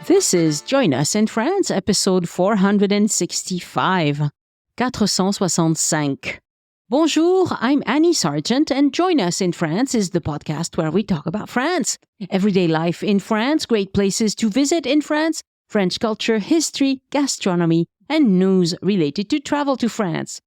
This is Join Us in France, episode 465. 465. Bonjour, I'm Annie Sargent, and Join Us in France is the podcast where we talk about France. Everyday life in France, great places to visit in France, French culture, history, gastronomy, and news related to travel to France.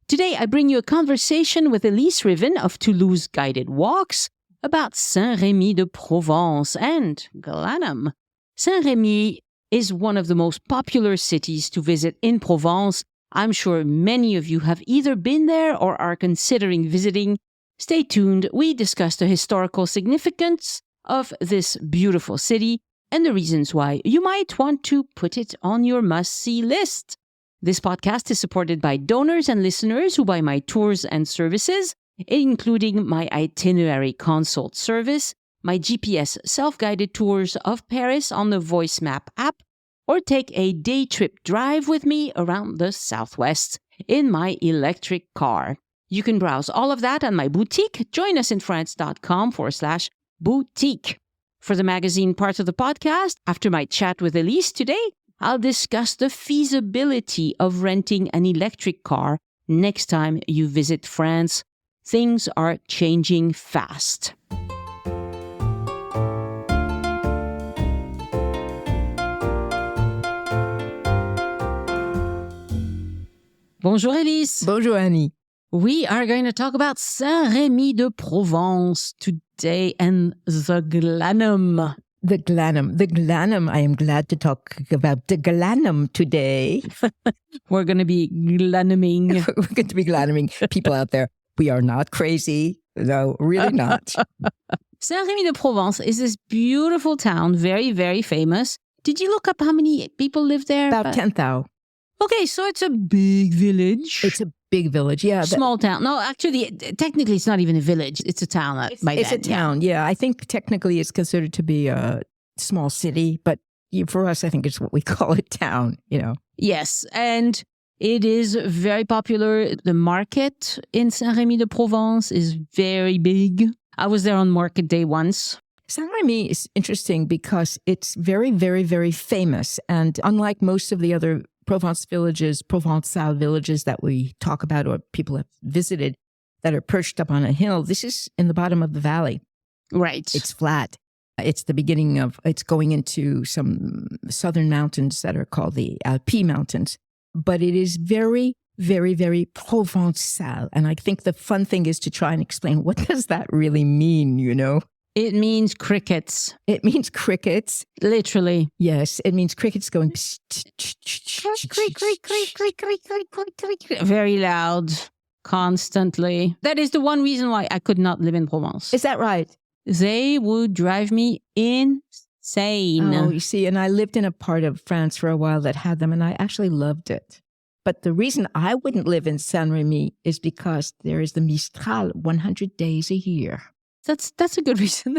Today, I bring you a conversation with Elyse Rivin of Toulouse Guided Walks about Saint-Rémy-de-Provence and Glanum. Saint-Rémy is one of the most popular cities to visit in Provence. I'm sure many of you have either been there or are considering visiting. Stay tuned. We discuss the historical significance of this beautiful city and the reasons why you might want to put it on your must-see list. This podcast is supported by donors and listeners who buy my tours and services, including my itinerary consult service, my GPS self-guided tours of Paris on the Voice Map app, or take a day trip drive with me around the Southwest in my electric car. You can browse all of that on my boutique, joinusinfrance.com/boutique. For the magazine part of the podcast, after my chat with Elyse today, I'll discuss the feasibility of renting an electric car next time you visit France. Things are changing fast. Bonjour Elyse. Bonjour Annie. We are going to talk about Saint-Rémy-de-Provence today and the Glanum. The Glanum. I am glad to talk about the Glanum today. We're going to be glanuming. We're going to be glanuming. People out there, we are not crazy. No, really not. Saint-Rémy-de-Provence is this beautiful town, very, very famous. Did you look up how many people live there? About 10,000. Okay, so it's a big village. It's a big village, yeah. Small town. No, actually, technically, it's not even a village. It's a town. It's a town, yeah. I think technically it's considered to be a small city, but for us, I think it's what we call a town, Yes, and it is very popular. The market in Saint-Rémy-de-Provence is very big. I was there on market day once. Saint-Rémy is interesting because it's very, very, very famous. And unlike most of the other Provence villages, Provencal villages that we talk about or people have visited that are perched up on a hill, this is in the bottom of the valley. Right. It's flat. It's the beginning it's going into some southern mountains that are called the Alpes Mountains. But it is very, very, very Provencal. And I think the fun thing is to try and explain what does that really mean, It means crickets. It means crickets. Literally. Yes, it means crickets going very loud, constantly. That is the one reason why I could not live in Provence. Is that right? They would drive me insane. Oh, you see, and I lived in a part of France for a while that had them, and I actually loved it. But the reason I wouldn't live in Saint-Rémy is because there is the Mistral 100 days a year. That's a good reason.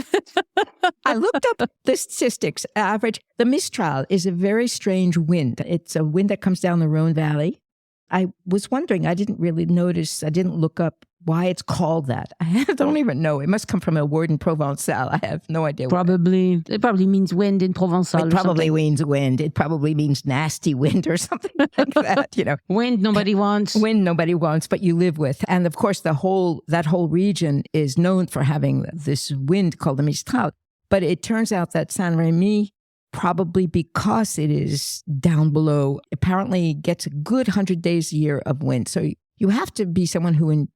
I looked up the statistics. Average, the Mistral is a very strange wind. It's a wind that comes down the Rhone Valley. I was wondering, I didn't really notice, I didn't look up why it's called that. I don't even know. It must come from a word in Provencal. I have no idea. Probably. It probably means wind in Provencal. It probably means wind. It probably means nasty wind or something like that, Wind nobody wants. Wind nobody wants, but you live with. And of course, that whole region is known for having this wind called the Mistral. But it turns out that Saint-Rémy, probably because it is down below, apparently gets a good 100 days a year of wind. So you have to be someone who in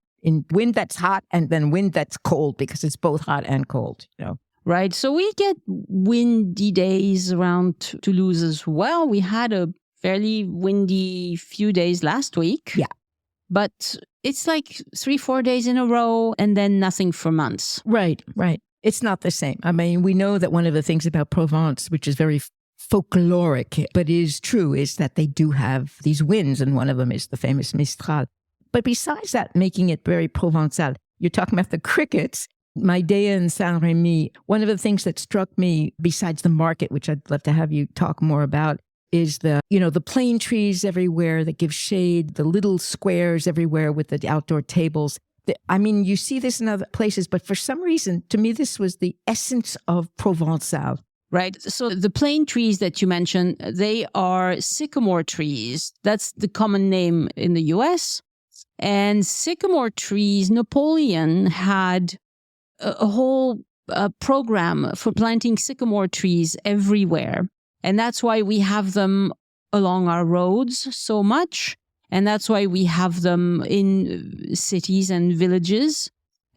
wind that's hot and then wind that's cold because it's both hot and cold, Right. So we get windy days around Toulouse as well. We had a fairly windy few days last week. Yeah. But it's like 3-4 days in a row and then nothing for months. Right. It's not the same. I mean, we know that one of the things about Provence, which is very folkloric, but is true, is that they do have these winds, and one of them is the famous Mistral. But besides that, making it very Provencal, you're talking about the crickets. My day in Saint-Rémy, one of the things that struck me, besides the market, which I'd love to have you talk more about, is the plane trees everywhere that give shade, the little squares everywhere with the outdoor tables. I mean, you see this in other places, but for some reason, to me, this was the essence of Provencal. right? So the plane trees that you mentioned, they are sycamore trees. That's the common name in the US. And sycamore trees, Napoleon had a whole program for planting sycamore trees everywhere. And that's why we have them along our roads so much. And that's why we have them in cities and villages.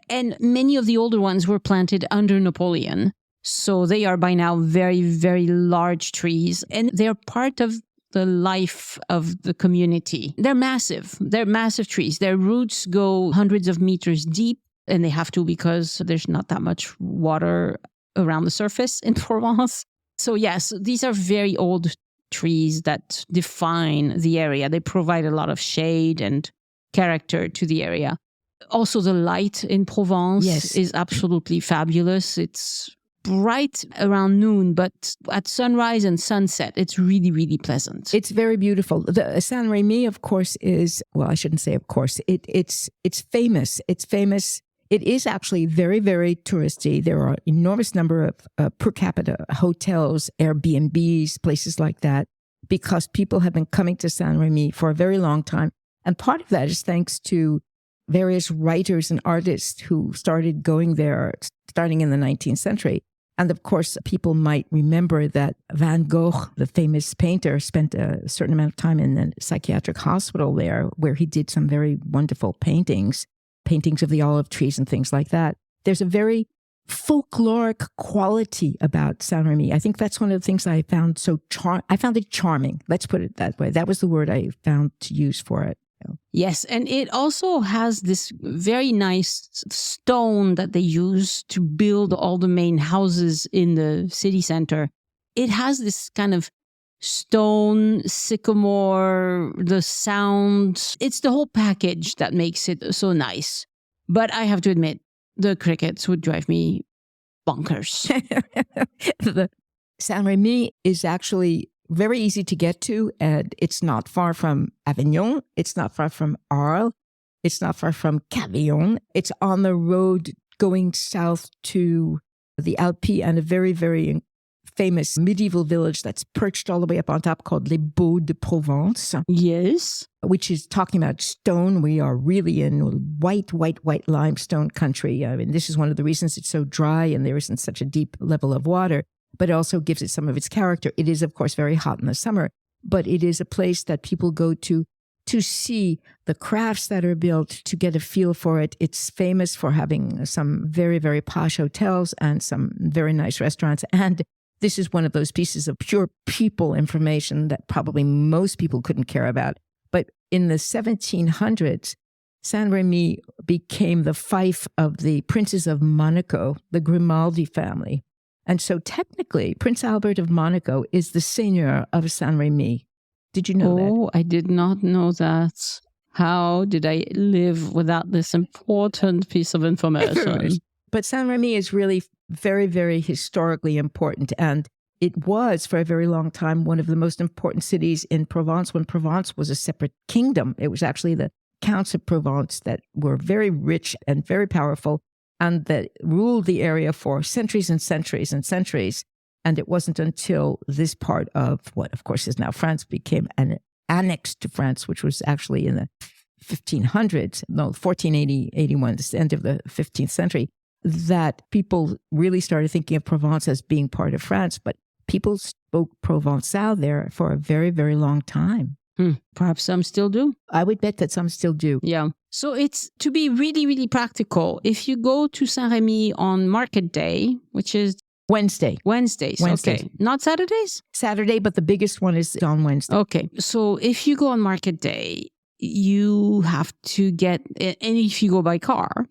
And many of the older ones were planted under Napoleon. So they are by now very, very large trees. And they're part of the life of the community. They're massive. They're massive trees. Their roots go hundreds of meters deep. And they have to because there's not that much water around the surface in Provence. So yes, these are very old trees that define the area. They provide a lot of shade and character to the area. Also, the light in Provence is absolutely fabulous. It's bright around noon, but at sunrise and sunset, it's really, really pleasant. It's very beautiful. The Saint-Rémy, of course, is, well, I shouldn't say of course, it's famous. It's famous. It is actually very, very touristy. There are enormous number of per capita hotels, Airbnbs, places like that, because people have been coming to Saint-Rémy for a very long time. And part of that is thanks to various writers and artists who started going there starting in the 19th century. And of course, people might remember that Van Gogh, the famous painter, spent a certain amount of time in a psychiatric hospital there where he did some very wonderful paintings of the olive trees and things like that. There's a very folkloric quality about Saint-Rémy. I think that's one of the things I found I found it charming. Let's put it that way. That was the word I found to use for it. Yes, and it also has this very nice stone that they use to build all the main houses in the city center. It has this kind of stone, sycamore, the sound. It's the whole package that makes it so nice. But I have to admit, the crickets would drive me bonkers. The Saint-Rémy is actually very easy to get to, and it's not far from Avignon. It's not far from Arles. It's not far from Cavaillon. It's on the road going south to the Alpes and a very, very famous medieval village that's perched all the way up on top called Les Baux de Provence. Yes. Which is talking about stone. We are really in white limestone country. I mean, this is one of the reasons it's so dry and there isn't such a deep level of water, but it also gives it some of its character. It is, of course, very hot in the summer, but it is a place that people go to see the crafts that are built, to get a feel for it. It's famous for having some very, very posh hotels and some very nice restaurants. And this is one of those pieces of pure people information that probably most people couldn't care about. But in the 1700s, Saint-Rémy became the fief of the princes of Monaco, the Grimaldi family. And so technically, Prince Albert of Monaco is the seigneur of Saint-Rémy. Did you know that? Oh, I did not know that. How did I live without this important piece of information? But Saint-Rémy is really very, very historically important. And it was, for a very long time, one of the most important cities in Provence when Provence was a separate kingdom. It was actually the counts of Provence that were very rich and very powerful and that ruled the area for centuries and centuries and centuries. And it wasn't until this part of what, of course, is now France became an annex to France, which was actually in the 1500s, 1480, 81, the end of the 15th century, that people really started thinking of Provence as being part of France. But people spoke Provencal there for a very, very long time. Perhaps some still do. I would bet that some still do. Yeah. So it's, to be really, really practical, if you go to Saint-Rémy on market day, which is Wednesdays. Okay. Not Saturdays? Saturday, but the biggest one is on Wednesday. Okay. So if you go on market day, you have to get, and if you go by car,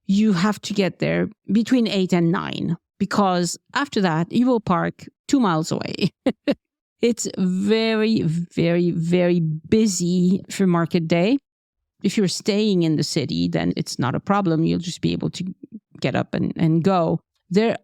you have to get there between 8 and 9, because after that, you will park 2 miles away. It's very, very, very busy for market day. If you're staying in the city, then it's not a problem. You'll just be able to get up and go. The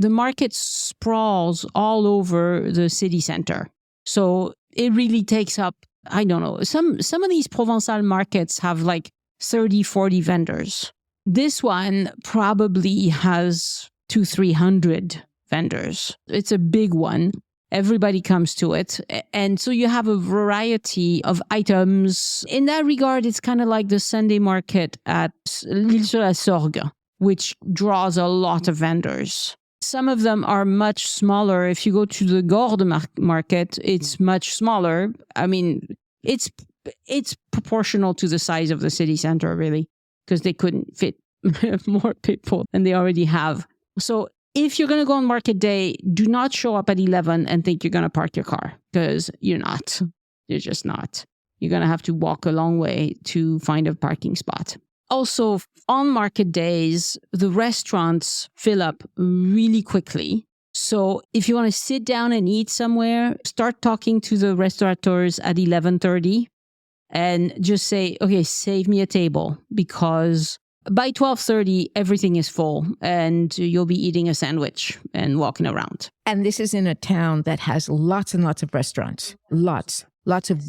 market sprawls all over the city center. So it really takes up, I don't know, some of these Provencal markets have like 30, 40 vendors. This one probably has 200-300 vendors. It's a big one. Everybody comes to it. And so you have a variety of items. In that regard, it's kind of like the Sunday market at l'Île-sur-la-Sorgue, which draws a lot of vendors. Some of them are much smaller. If you go to the Gordes market, it's much smaller. I mean, it's proportional to the size of the city center, really, because they couldn't fit more people than they already have. So if you're going to go on market day, do not show up at 11 and think you're going to park your car, because you're not. You're just not. You're going to have to walk a long way to find a parking spot. Also, on market days, the restaurants fill up really quickly. So if you want to sit down and eat somewhere, start talking to the restaurateurs at 11:30 and just say, okay, save me a table, because by 12:30, everything is full and you'll be eating a sandwich and walking around. And this is in a town that has lots and lots of restaurants. Lots of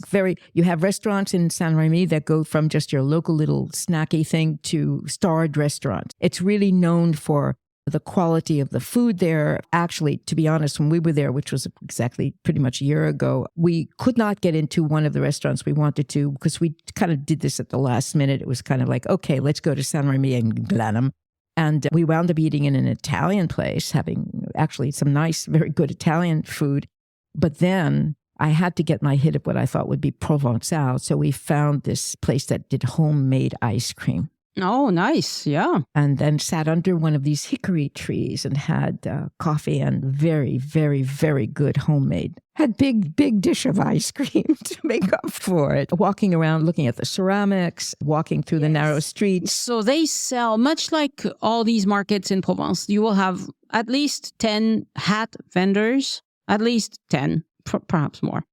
you have restaurants in Saint-Rémy that go from just your local little snacky thing to starred restaurants. It's really known for the quality of the food there. Actually, to be honest, when we were there, which was exactly pretty much a year ago, we could not get into one of the restaurants we wanted to, because we kind of did this at the last minute. It was kind of like, okay, let's go to Saint-Rémy and Glanum. And we wound up eating in an Italian place, having actually some nice, very good Italian food. But then I had to get my hit of what I thought would be Provencal. So we found this place that did homemade ice cream. Oh, nice. Yeah. And then sat under one of these hickory trees and had coffee and very, very, very good homemade. Had big dish of ice cream to make up for it. Walking around, looking at the ceramics, walking through the narrow streets. So they sell, much like all these markets in Provence, you will have at least 10 hat vendors, at least 10. Perhaps more.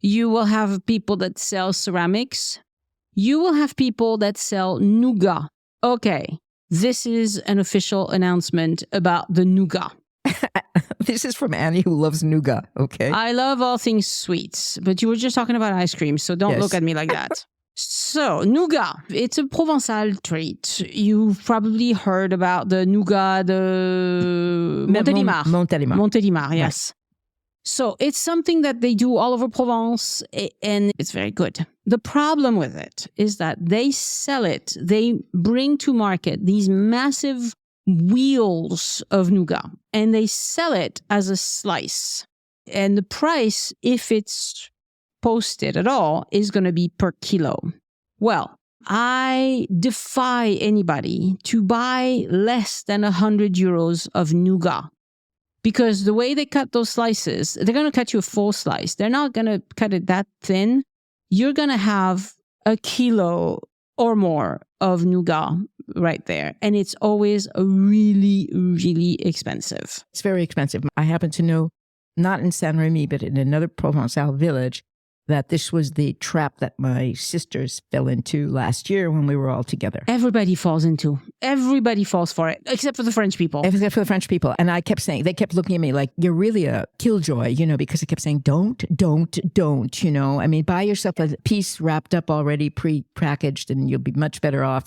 You will have people that sell ceramics. You will have people that sell nougat. Okay, this is an official announcement about the nougat. This is from Annie, who loves nougat, okay? I love all things sweets, but you were just talking about ice cream, so don't look at me like that. So, nougat, it's a Provençal treat. You've probably heard about the nougat de Montélimar. Montélimar, yes. Right. So it's something that they do all over Provence, and it's very good. The problem with it is that they sell it. They bring to market these massive wheels of nougat, and they sell it as a slice. And the price, if it's posted at all, is going to be per kilo. Well, I defy anybody to buy less than 100 euros of nougat. Because the way they cut those slices, they're going to cut you a full slice. They're not going to cut it that thin. You're going to have a kilo or more of nougat right there. And it's always really, really expensive. It's very expensive. I happen to know, not in Saint-Rémy, but in another Provençal village, that this was the trap that my sisters fell into last year when we were all together. Everybody falls for it, except for the French people. Except for the French people. And I kept saying, they kept looking at me like, you're really a killjoy, because I kept saying, don't, I mean, buy yourself a piece wrapped up already, pre-packaged, and you'll be much better off,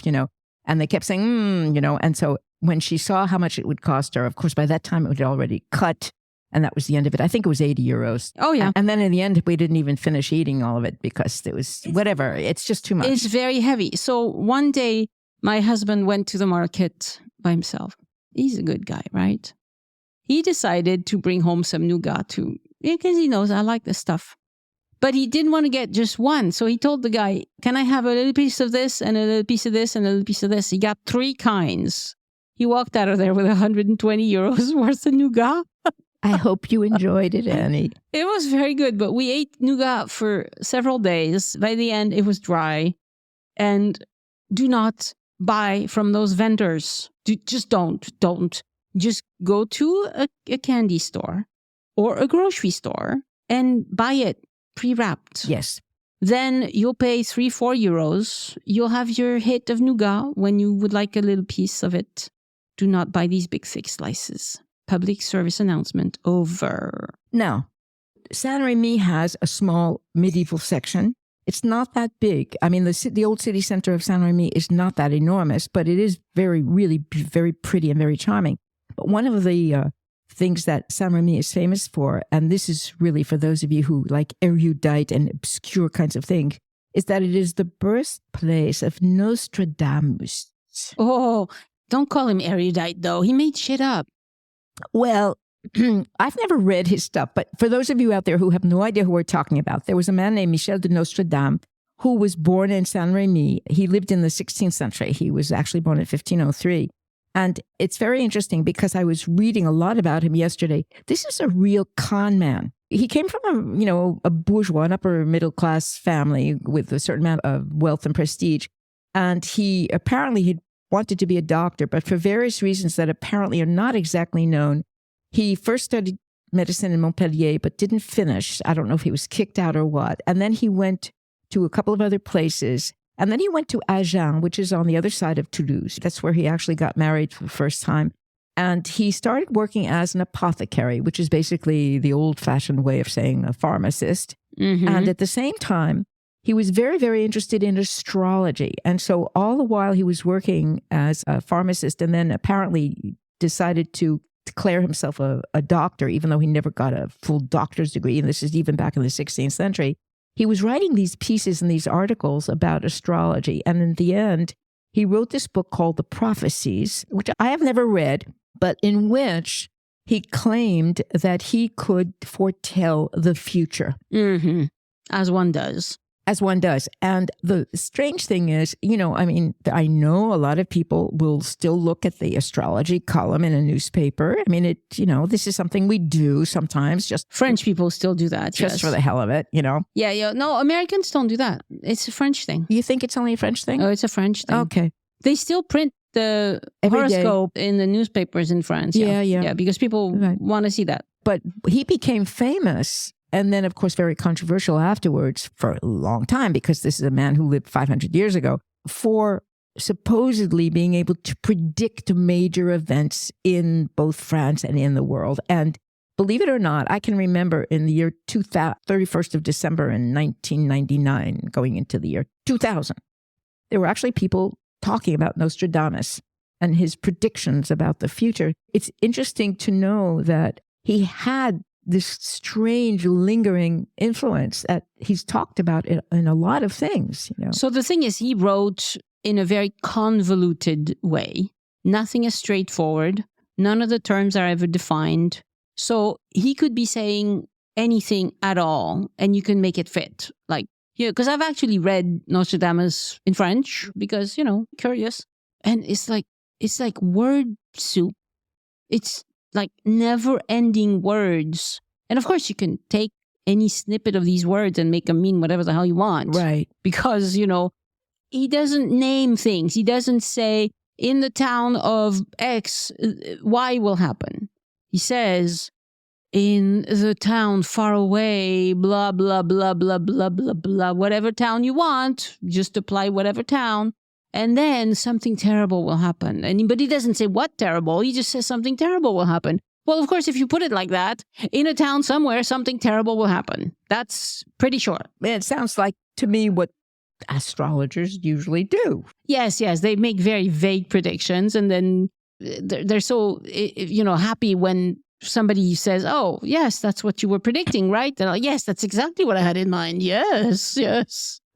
And they kept saying, And so when she saw how much it would cost her, of course, by that time it had already cut. And that was the end of it. I think it was 80 euros. Oh, yeah. And then in the end, we didn't even finish eating all of it because it was whatever. It's just too much. It's very heavy. So one day, my husband went to the market by himself. He's a good guy, right? He decided to bring home some nougat because he knows I like this stuff. But he didn't want to get just one. So he told the guy, can I have a little piece of this and a little piece of this and a little piece of this? He got 3 kinds. He walked out of there with 120 euros worth of nougat. I hope you enjoyed it, Annie. It was very good, but we ate nougat for several days. By the end, it was dry. And do not buy from those vendors. Just don't. Just go to a candy store or a grocery store and buy it pre-wrapped. Yes. Then you'll pay 3-4 euros. You'll have your hit of nougat when you would like a little piece of it. Do not buy these big thick slices. Public service announcement over. Now, Saint-Rémy has a small medieval section. It's not that big. I mean, the old city center of Saint-Rémy is not that enormous, but it is really very pretty and very charming. But one of the things that Saint-Rémy is famous for, and this is really for those of you who like erudite and obscure kinds of things, is that it is the birthplace of Nostradamus. Oh, don't call him erudite, though. He made shit up. Well, I've never read his stuff, but for those of you out there who have no idea who we're talking about, there was a man named Michel de Nostradamus who was born in Saint-Rémy. He lived in the 16th century. He was actually born in 1503. And it's very interesting because I was reading a lot about him yesterday. This is a real con man. He came from a bourgeois, an upper middle class family with a certain amount of wealth and prestige. And he apparently had wanted to be a doctor, but for various reasons that apparently are not exactly known, he first studied medicine in Montpellier, but didn't finish. I don't know if he was kicked out or what. And then he went to a couple of other places. And then he went to Agen, which is on the other side of Toulouse. That's where he actually got married for the first time. And he started working as an apothecary, which is basically the old-fashioned way of saying a pharmacist. Mm-hmm. And at the same time, he was very, very interested in astrology. And so all the while he was working as a pharmacist and then apparently decided to declare himself a doctor, even though he never got a full doctor's degree. And this is even back in the 16th century. He was writing these pieces and these articles about astrology. And in the end, he wrote this book called The Prophecies, which I have never read, but in which he claimed that he could foretell the future. Mm-hmm. As one does. As one does. And the strange thing is, I know a lot of people will still look at the astrology column in a newspaper. I mean, this is something we do sometimes. Just French people still do that. Just yes. for the hell of it, Yeah. No, Americans don't do that. It's a French thing. You think it's only a French thing? Oh, it's a French thing. Okay. They still print the horoscope in the newspapers in France. Yeah. Yeah, because people want to see that. But he became famous. And then, of course, very controversial afterwards for a long time, because this is a man who lived 500 years ago, for supposedly being able to predict major events in both France and in the world. And believe it or not, I can remember in the year 31st of December in 1999, going into the year 2000, there were actually people talking about Nostradamus and his predictions about the future. It's interesting to know that he had this strange lingering influence that he's talked about in a lot of things. So the thing is, he wrote in a very convoluted way. Nothing is straightforward. None of the terms are ever defined. So he could be saying anything at all, and you can make it fit. Because I've actually read Nostradamus in French because, curious. And it's like word soup. It's like never-ending words. And of course, you can take any snippet of these words and make them mean whatever the hell you want. Right. Because, he doesn't name things. He doesn't say, in the town of X, Y will happen. He says, in the town far away, blah, blah, blah, blah, blah, blah, blah, whatever town you want, just apply whatever town. And then something terrible will happen. But he doesn't say what terrible. He just says something terrible will happen. Well, of course, if you put it like that, in a town somewhere, something terrible will happen. That's pretty sure. It sounds like, to me, what astrologers usually do. Yes. They make very vague predictions. And then they're so, happy when somebody says, oh, yes, that's what you were predicting, right? They're like, yes, that's exactly what I had in mind. Yes.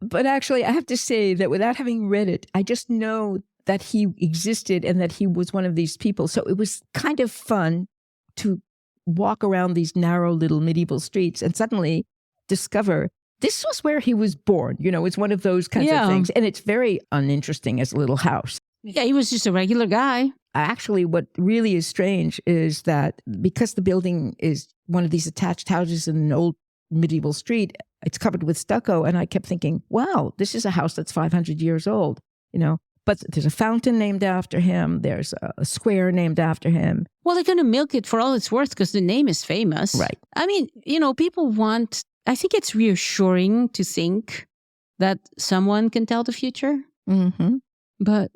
But actually, I have to say that without having read it, I just know that he existed and that he was one of these people. So it was kind of fun to walk around these narrow little medieval streets and suddenly discover this was where he was born. It's one of those kinds of things. And it's very uninteresting as a little house. Yeah, he was just a regular guy. Actually, what really is strange is that because the building is one of these attached houses in an old medieval street, it's covered with stucco. And I kept thinking, wow, this is a house that's 500 years old, But there's a fountain named after him. There's a square named after him. Well, they're going to milk it for all it's worth because the name is famous. Right. I mean, people I think it's reassuring to think that someone can tell the future. Mm-hmm. But,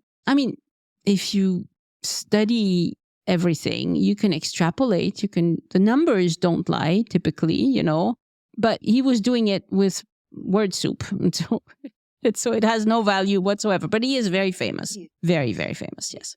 if you study everything, you can extrapolate. The numbers don't lie, typically, But he was doing it with word soup. So it has no value whatsoever. But he is very famous. Very, very famous, yes.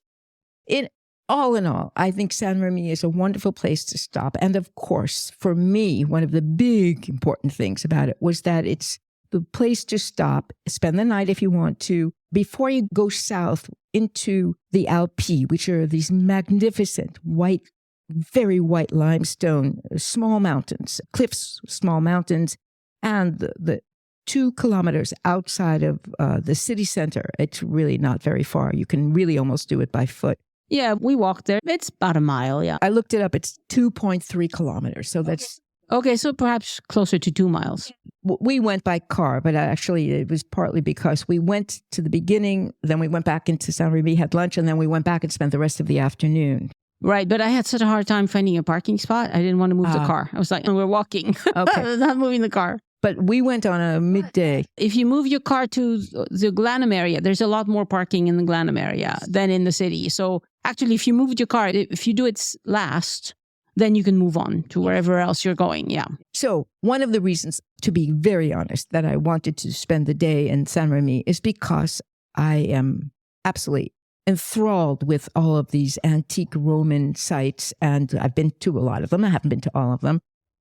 all in all, I think Saint-Rémy is a wonderful place to stop. And of course, for me, one of the big important things about it was that it's the place to stop, spend the night if you want to, before you go south into the Alpes, which are these magnificent white, very white limestone, small mountains, cliffs, small mountains, and the 2 kilometers outside of the city center. It's really not very far. You can really almost do it by foot. Yeah, we walked there. It's about a mile, yeah. I looked it up. It's 2.3 kilometers. So that's... Okay, so perhaps closer to 2 miles. We went by car, but actually it was partly because we went to the beginning, then we went back into Saint-Rémy, had lunch, and then we went back and spent the rest of the afternoon. Right, but I had such a hard time finding a parking spot. I didn't want to move the car. I was like, we're walking. Okay. Not moving the car. But we went on a midday. If you move your car to the Glanum area, there's a lot more parking in the Glanum area than in the city. So actually, if you moved your car, if you do it last, then you can move on to wherever else you're going. Yeah. So one of the reasons, to be very honest, that I wanted to spend the day in Saint-Rémy is because I am absolutely enthralled with all of these antique Roman sites. And I've been to a lot of them. I haven't been to all of them.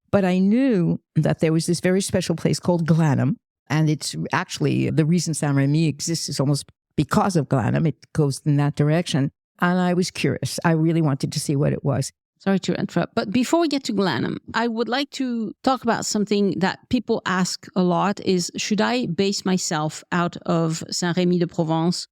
But I knew that there was this very special place called Glanum. And it's actually the reason Saint-Rémy exists is almost because of Glanum. It goes in that direction. And I was curious. I really wanted to see what it was. Sorry to interrupt. But before we get to Glanum, I would like to talk about something that people ask a lot is, should I base myself out of Saint-Rémy-de-Provence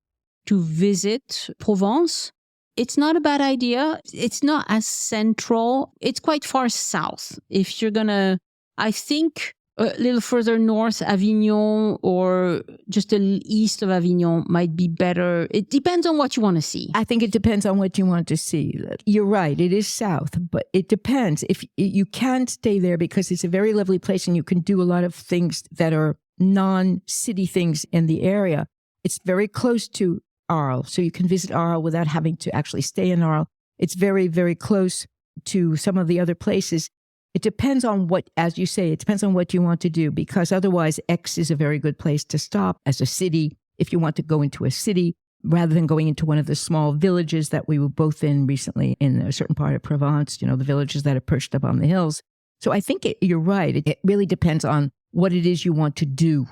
to visit Provence? It's not a bad idea. It's not as central. It's quite far south. If you're going to, I think a little further north, Avignon or just a little east of Avignon might be better. It depends on what you want to see. I think it depends on what you want to see. You're right. It is south, but it depends. If you can stay there because it's a very lovely place and you can do a lot of things that are non-city things in the area. It's very close to Arles, so you can visit Arles without having to actually stay in Arles. It's very, very close to some of the other places. It depends on what, as you say, it depends on what you want to do, because otherwise Aix is a very good place to stop as a city if you want to go into a city rather than going into one of the small villages that we were both in recently in a certain part of Provence, you know, the villages that are perched up on the hills. So I think you're right. It really depends on what it is you want to do.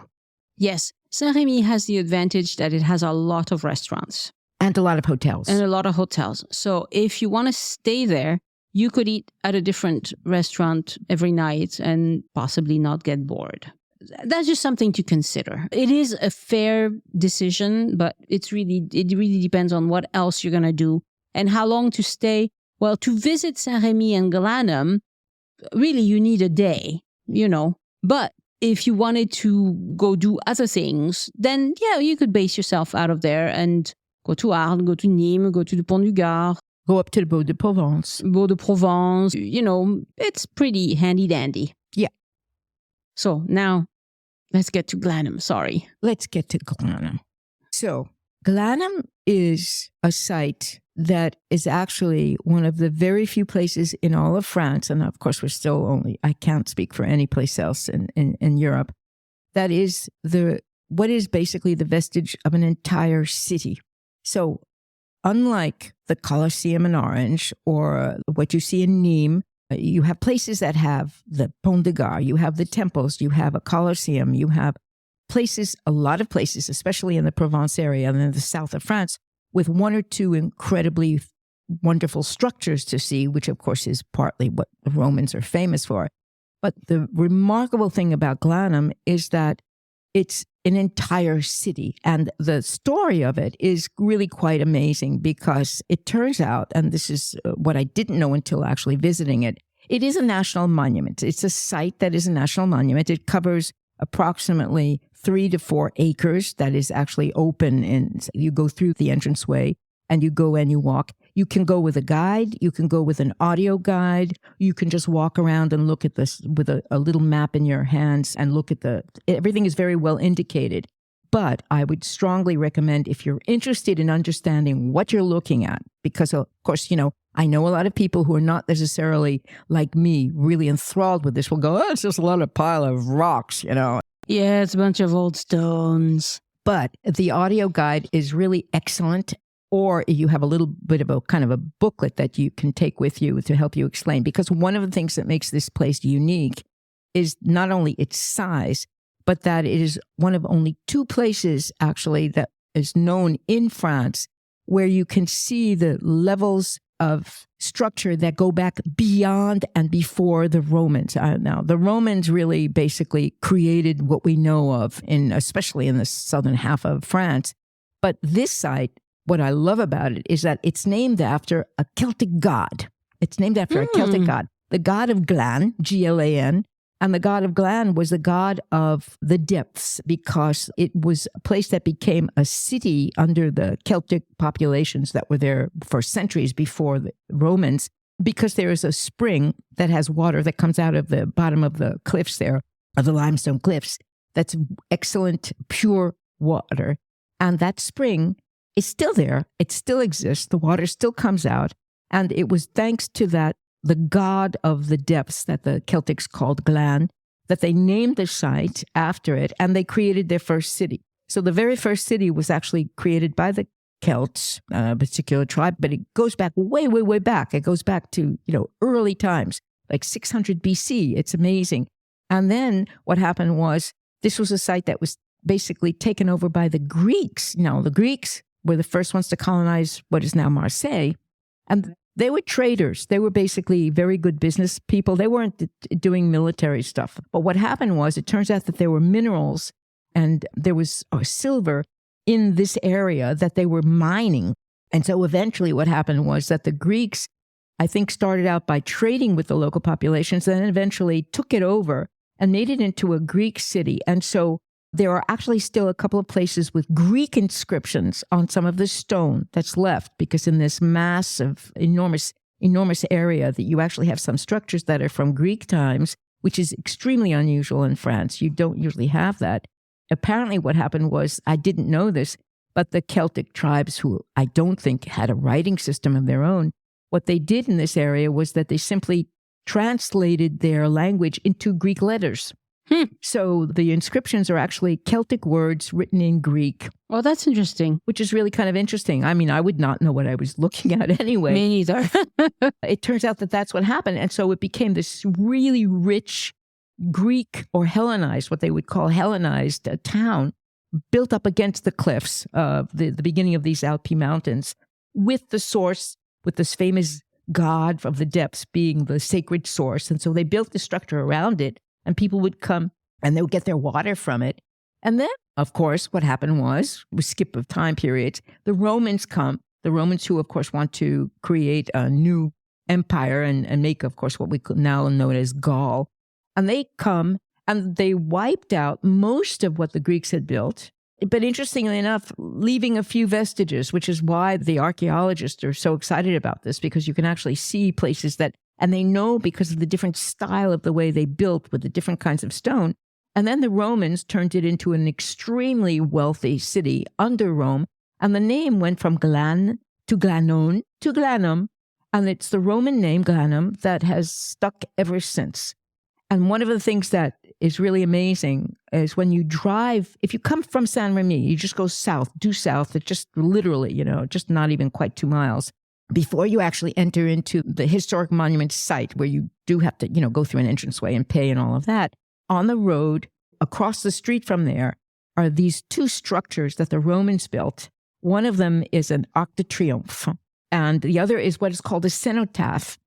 Yes. Saint-Rémy has the advantage that it has a lot of restaurants. And a lot of hotels. And a lot of hotels. So if you want to stay there, you could eat at a different restaurant every night and possibly not get bored. That's just something to consider. It is a fair decision, but it really depends on what else you're going to do and how long to stay. Well, to visit Saint-Rémy and Glanum, really you need a day, you know, but if you wanted to go do other things, then yeah, you could base yourself out of there and go to Arles, go to Nîmes, go to the Pont du Gard. Go up to the Beau de Provence. Beau de Provence. You know, it's pretty handy-dandy. Yeah. So now, let's get to Glanum. Sorry. Let's get to Glanum. So, Glanum is a site that is actually one of the very few places in all of France, and of course we're still only, I can't speak for any place else in Europe, that is what is basically the vestige of an entire city. So unlike the Colosseum in Orange or what you see in Nîmes, you have places that have the Pont de Gare, you have the temples, you have a Colosseum, you have places, a lot of places, especially in the Provence area and in the south of France, with one or two incredibly wonderful structures to see, which of course is partly what the Romans are famous for. But the remarkable thing about Glanum is that it's an entire city. And the story of it is really quite amazing because it turns out, and this is what I didn't know until actually visiting it, it is a national monument. It's a site that is a national monument. It covers approximately 3 to 4 acres that is actually open, and you go through the entranceway and you go and you walk. You can go with a guide. You can go with an audio guide. You can just walk around and look at this with a little map in your hands and look at everything is very well indicated. But I would strongly recommend, if you're interested in understanding what you're looking at, because of course, you know, I know a lot of people who are not necessarily like me, really enthralled with this will go, oh, it's just a lot of pile of rocks, you know. Yeah, it's a bunch of old stones. But the audio guide is really excellent. or you have a little bit of a kind of a booklet that you can take with you to help you explain. Because one of the things that makes this place unique is not only its size, but that it is one of only 2 places actually that is known in France where you can see the levels of structure that go back beyond and before the Romans. Now, the Romans really basically created what we know of, especially in the southern half of France. But this site, what I love about it is that it's named after a Celtic god. It's named after a Celtic god, the god of Glan, Glan. And the god of Glan was the god of the depths because it was a place that became a city under the Celtic populations that were there for centuries before the Romans, because there is a spring that has water that comes out of the bottom of the cliffs there, of the limestone cliffs. That's excellent, pure water. And that spring is still there. It still exists. The water still comes out. And it was thanks to that, the god of the depths that the Celtics called Glan, that they named the site after it, and they created their first city. So the very first city was actually created by the Celts, a particular tribe, but it goes back way, way, way back. It goes back to, early times, like 600 BC. It's amazing. And then what happened was this was a site that was basically taken over by the Greeks. Now, the Greeks were the first ones to colonize what is now Marseille, and they were traders. They were basically very good business people. They weren't doing military stuff. But what happened was, it turns out that there were minerals and there was silver in this area that they were mining. And so eventually what happened was that the Greeks, I think, started out by trading with the local populations, and then eventually took it over and made it into a Greek city. And so there are actually still a couple of places with Greek inscriptions on some of the stone that's left, because in this massive, enormous area that you actually have some structures that are from Greek times, which is extremely unusual in France. You don't usually have that. Apparently what happened was, I didn't know this, but the Celtic tribes, who I don't think had a writing system of their own, what they did in this area was that they simply translated their language into Greek letters. So the inscriptions are actually Celtic words written in Greek. Oh, that's interesting. Which is really kind of interesting. I mean, I would not know what I was looking at anyway. Me neither. It turns out that that's what happened. And so it became this really rich Greek, or Hellenized, what they would call Hellenized town, built up against the cliffs of the beginning of these Alpi mountains, with the source, with this famous god of the depths being the sacred source. And so they built the structure around it. And people would come and they would get their water from it. And then, of course, what happened was, we skip of time periods, the Romans come, the Romans who, of course, want to create a new empire and make, of course, what we now know as Gaul. And they come and they wiped out most of what the Greeks had built. But interestingly enough, leaving a few vestiges, which is why the archaeologists are so excited about this, because you can actually see places that, and they know because of the different style of the way they built with the different kinds of stone. And then the Romans turned it into an extremely wealthy city under Rome. And the name went from Glan to Glanon to Glanum. And it's the Roman name, Glanum, that has stuck ever since. And one of the things that is really amazing is when you drive, if you come from Saint-Rémy, you just go south, due south, it's just literally, just not even quite 2 miles. Before you actually enter into the historic monument site, where you do have to, go through an entranceway and pay and all of that, on the road across the street from there are these 2 structures that the Romans built. One of them is an Arc de Triomphe, and the other is what is called a cenotaph.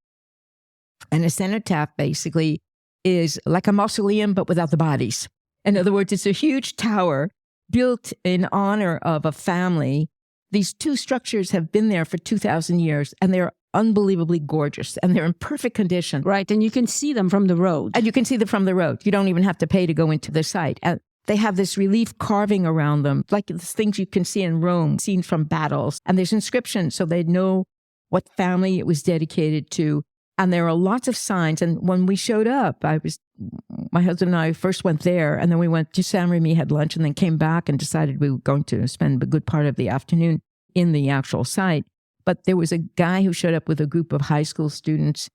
And a cenotaph basically is like a mausoleum, but without the bodies. In other words, it's a huge tower built in honor of a family. These 2 structures have been there for 2,000 years, and they're unbelievably gorgeous, and they're in perfect condition. Right, and you can see them from the road. And you can see them from the road. You don't even have to pay to go into the site. And they have this relief carving around them, like the things you can see in Rome, scenes from battles. And there's inscriptions, so they know what family it was dedicated to. And there are lots of signs. And when we showed up, my husband and I first went there, and then we went to Saint-Rémy, had lunch, and then came back and decided we were going to spend a good part of the afternoon in the actual site. But there was a guy who showed up with a group of high school students.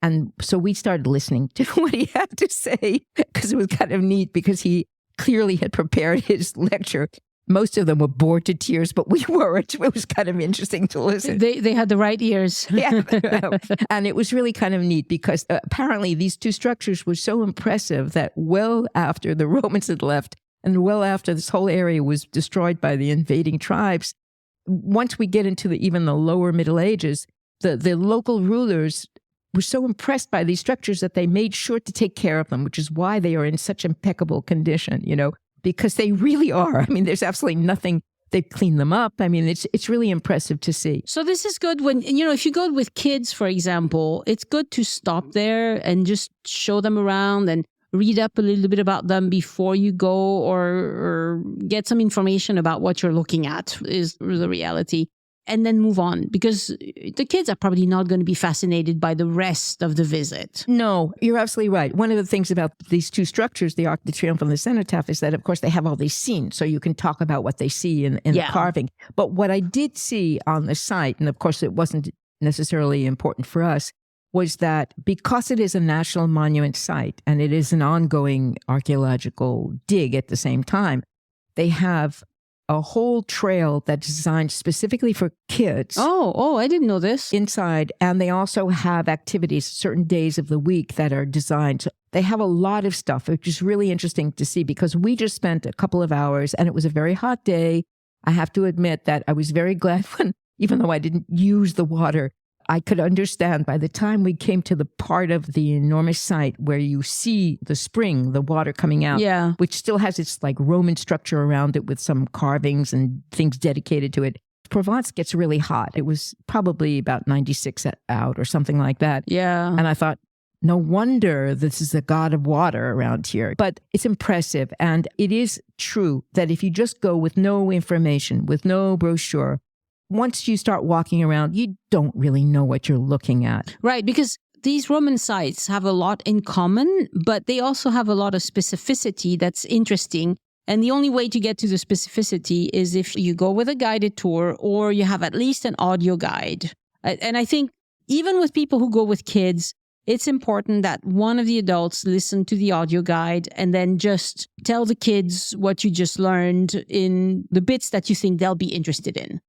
And so we started listening to what he had to say, because it was kind of neat, because he clearly had prepared his lecture. Most of them were bored to tears, but we weren't. It was kind of interesting to listen. They had the right ears. Yeah. And it was really kind of neat because apparently these two structures were so impressive that well after the Romans had left and well after this whole area was destroyed by the invading tribes, once we get into even the lower Middle Ages, the local rulers were so impressed by these structures that they made sure to take care of them, which is why they are in such impeccable condition, because they really are. I mean, there's absolutely nothing. They've cleaned them up. I mean, it's really impressive to see. So this is good when, if you go with kids, for example, it's good to stop there and just show them around and read up a little bit about them before you go or get some information about what you're looking at is the reality. And then move on, because the kids are probably not going to be fascinated by the rest of the visit. No, you're absolutely right. One of the things about these two structures, the Arc de Triomphe and the cenotaph, is that, of course, they have all these scenes, so you can talk about what they see in the carving. But what I did see on the site, and of course it wasn't necessarily important for us, was that because it is a national monument site and it is an ongoing archaeological dig at the same time, they have a whole trail that's designed specifically for kids. Oh, I didn't know this. Inside. And they also have activities certain days of the week that are designed. So they have a lot of stuff, which is really interesting to see because we just spent a couple of hours and it was a very hot day. I have to admit that I was very glad when, even though I didn't use the water, I could understand by the time we came to the part of the enormous site where you see the spring, the water coming out, which still has its like Roman structure around it with some carvings and things dedicated to it. Provence gets really hot. It was probably about 96 out or something like that. Yeah. And I thought, no wonder this is the god of water around here. But it's impressive. And it is true that if you just go with no information, with no brochure, once you start walking around, you don't really know what you're looking at. Right, because these Roman sites have a lot in common, but they also have a lot of specificity that's interesting. And the only way to get to the specificity is if you go with a guided tour or you have at least an audio guide. And I think even with people who go with kids, it's important that one of the adults listen to the audio guide and then just tell the kids what you just learned in the bits that you think they'll be interested in.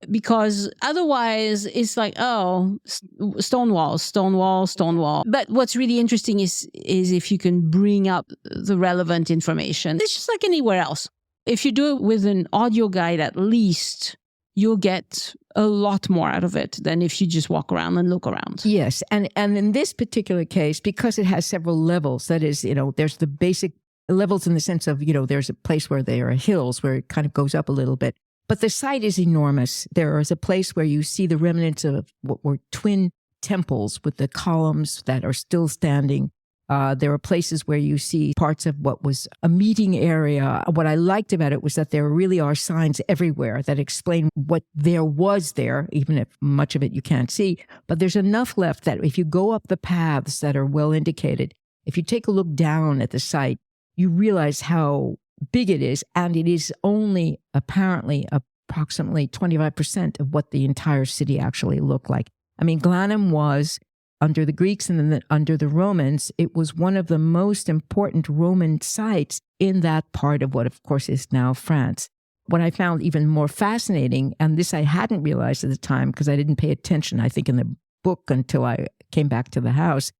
Because otherwise it's like, stone wall. But what's really interesting is if you can bring up the relevant information. It's just like anywhere else. If you do it with an audio guide, at least you'll get a lot more out of it than if you just walk around and look around. Yes. And in this particular case, because it has several levels, that is, there's the basic levels in the sense of, there's a place where there are hills where it kind of goes up a little bit. But the site is enormous. There is a place where you see the remnants of what were twin temples with the columns that are still standing. There are places where you see parts of what was a meeting area. What I liked about it was that there really are signs everywhere that explain what there was there, even if much of it you can't see. But there's enough left that if you go up the paths that are well indicated, if you take a look down at the site, you realize how big it is, and it is only apparently approximately 25% of what the entire city actually looked like. I mean, Glanum was, under the Greeks and then under the Romans, it was one of the most important Roman sites in that part of what, of course, is now France. What I found even more fascinating, and this I hadn't realized at the time because I didn't pay attention, I think, in the book until I came back to the house,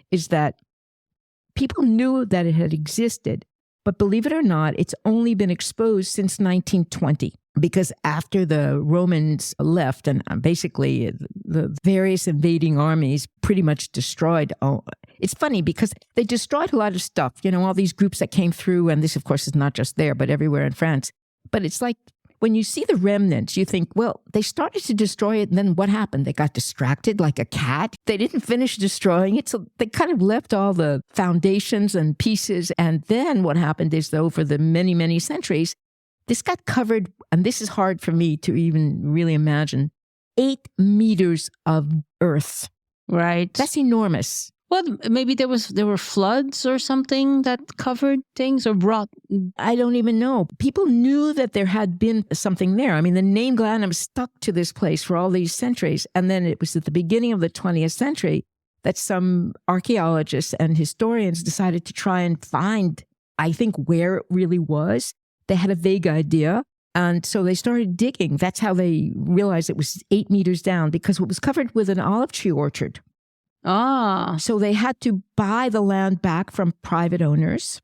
is that people knew that it had existed. But believe it or not, it's only been exposed since 1920 because after the Romans left and basically the various invading armies pretty much destroyed. It's funny because they destroyed a lot of stuff, all these groups that came through. And this, of course, is not just there, but everywhere in France. But it's like when you see the remnants, you think, well, they started to destroy it. And then what happened? They got distracted like a cat. They didn't finish destroying it. So they kind of left all the foundations and pieces. And then what happened is, over the many, many centuries, this got covered. And this is hard for me to even really imagine. 8 meters of earth. Right. That's enormous. Well, maybe there were floods or something that covered things or brought... I don't even know. People knew that there had been something there. I mean, the name Glanum stuck to this place for all these centuries. And then it was at the beginning of the 20th century that some archaeologists and historians decided to try and find, I think, where it really was. They had a vague idea. And so they started digging. That's how they realized it was 8 meters down because it was covered with an olive tree orchard. Ah. So they had to buy the land back from private owners.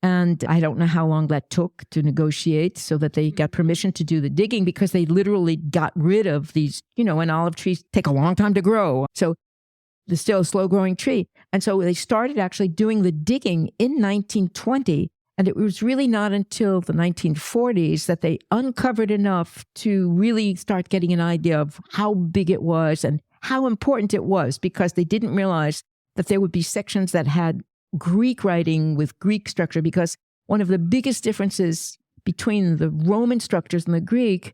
And I don't know how long that took to negotiate so that they got permission to do the digging because they literally got rid of these, and olive trees take a long time to grow. So it's still a slow growing tree. And so they started actually doing the digging in 1920. And it was really not until the 1940s that they uncovered enough to really start getting an idea of how big it was and how important it was, because they didn't realize that there would be sections that had Greek writing with Greek structure, because one of the biggest differences between the Roman structures and the Greek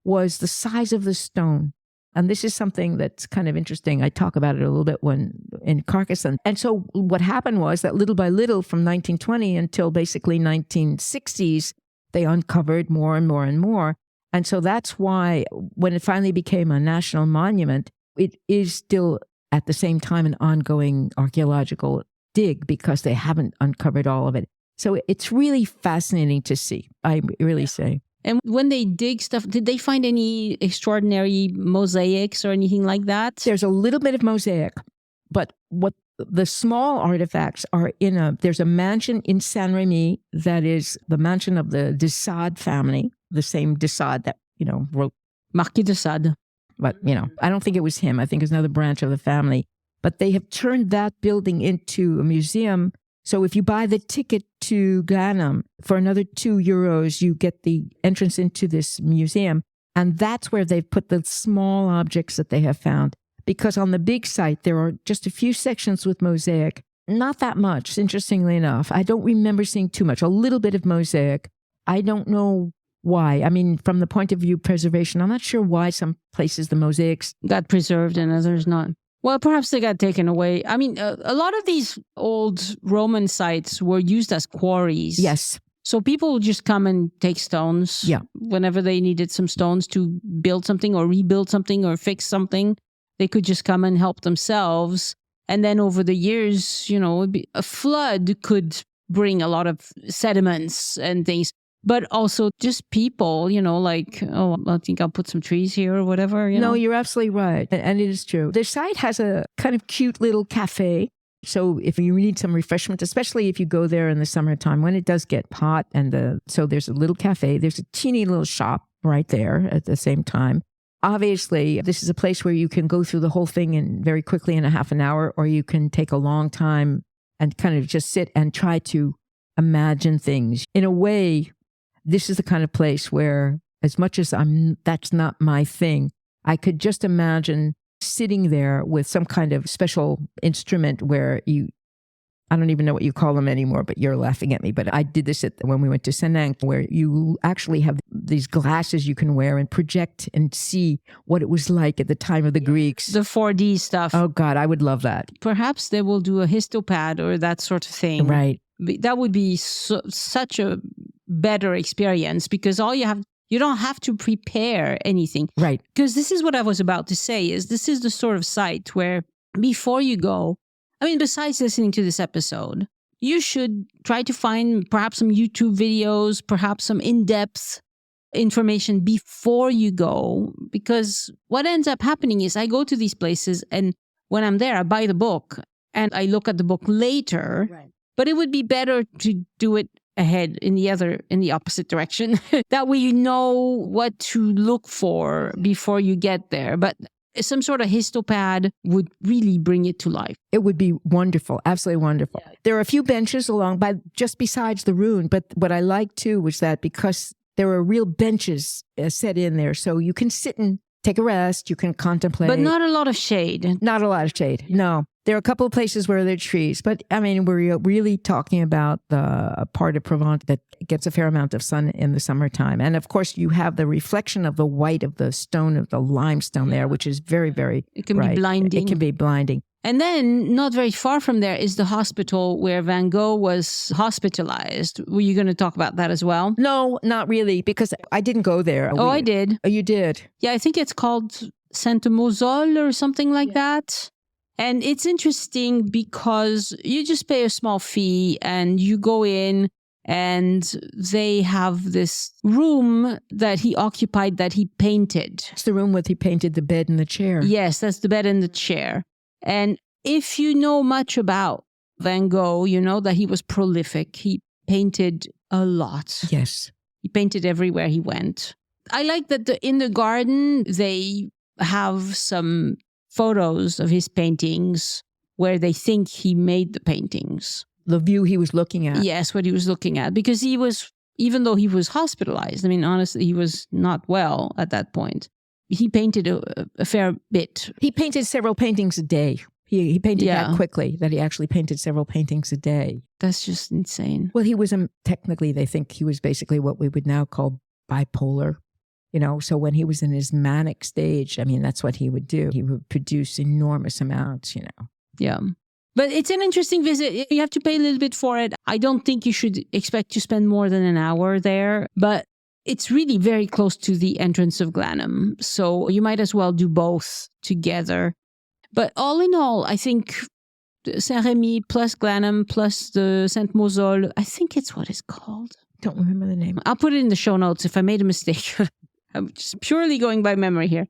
was the size of the stone. And this is something that's kind of interesting. I talk about it a little bit when in Carcassonne. And so what happened was that little by little from 1920 until basically 1960s, they uncovered more and more and more. And so that's why when it finally became a national monument, it is still at the same time an ongoing archaeological dig because they haven't uncovered all of it. So it's really fascinating to see, I really say. And when they dig stuff, did they find any extraordinary mosaics or anything like that? There's a little bit of mosaic, but what the small artifacts are there's a mansion in Saint-Rémy that is the mansion of the de Sade family, the same de Sade that, wrote Marquis de Sade. But, I don't think it was him. I think it's another branch of the family. But they have turned that building into a museum. So if you buy the ticket to Glanum for another €2, you get the entrance into this museum. And that's where they've put the small objects that they have found. Because on the big site, there are just a few sections with mosaic. Not that much, interestingly enough. I don't remember seeing too much. A little bit of mosaic. I don't know why. I mean, from the point of view of preservation, I'm not sure why some places the mosaics got preserved and others not. Well, perhaps they got taken away. I mean, a lot of these old Roman sites were used as quarries. Yes. So people would just come and take stones whenever they needed some stones to build something or rebuild something or fix something. They could just come and help themselves. And then over the years, a flood could bring a lot of sediments and things. But also just people, I think I'll put some trees here or whatever. No, you're absolutely right. And it is true. The site has a kind of cute little cafe. So if you need some refreshment, especially if you go there in the summertime when it does get hot. So there's a little cafe. There's a teeny little shop right there at the same time. Obviously, this is a place where you can go through the whole thing very quickly in a half an hour, or you can take a long time and kind of just sit and try to imagine things. In a way, this is the kind of place where, as much as that's not my thing, I could just imagine sitting there with some kind of special instrument where I don't even know what you call them anymore, but you're laughing at me. But I did this when we went to Saint-Anne, where you actually have these glasses you can wear and project and see what it was like at the time of the Greeks. The 4D stuff. Oh, God, I would love that. Perhaps they will do a histopad or that sort of thing. Right. That would be such a better experience because you don't have to prepare anything. Right. Because this is what I was about to say, is this is the sort of site where before you go, besides listening to this episode, you should try to find perhaps some YouTube videos, perhaps some in-depth information before you go. Because what ends up happening is I go to these places and when I'm there, I buy the book and I look at the book later. Right. But it would be better to do it ahead in the opposite direction. That way you know what to look for before you get there. But some sort of histopad would really bring it to life. It would be wonderful, absolutely wonderful. Yeah. There are a few benches just besides the ruin, but what I liked too was that because there are real benches set in there, so you can sit and take a rest, you can contemplate. But not a lot of shade. Not a lot of shade, no. There are a couple of places where there are trees, but we're really talking about the part of Provence that gets a fair amount of sun in the summertime. And of course, you have the reflection of the white of the stone, of the limestone there, which is very, very It can be blinding. It can be blinding. And then not very far from there is the hospital where Van Gogh was hospitalized. Were you going to talk about that as well? No, not really, because I didn't go there. Oh, I did. Oh, you did? Yeah, I think it's called Saint-Mosol or something like that. And it's interesting because you just pay a small fee and you go in And they have this room that he occupied that he painted. It's the room where he painted the bed and the chair. Yes, that's the bed and the chair. And if you know much about Van Gogh, you know that he was prolific. He painted a lot. Yes. He painted everywhere he went. I like that in the garden, they have some photos of his paintings where they think he made the paintings. The view he was looking at. Yes, what he was looking at. Because he was, even though he was hospitalized, I mean, honestly, he was not well at that point. He painted a fair bit. He painted several paintings a day. He painted that quickly, that he actually painted several paintings a day. That's just insane. Well, he was, technically, they think he was basically what we would now call bipolar. So when he was in his manic stage, I mean, that's what he would do. He would produce enormous amounts, Yeah. But it's an interesting visit. You have to pay a little bit for it. I don't think you should expect to spend more than an hour there, but it's really very close to the entrance of Glanum. So you might as well do both together. But all in all, I think Saint-Rémy plus Glanum plus the Saint-Mosol, I think it's what it's called. Don't remember the name. I'll put it in the show notes if I made a mistake. I'm just purely going by memory here.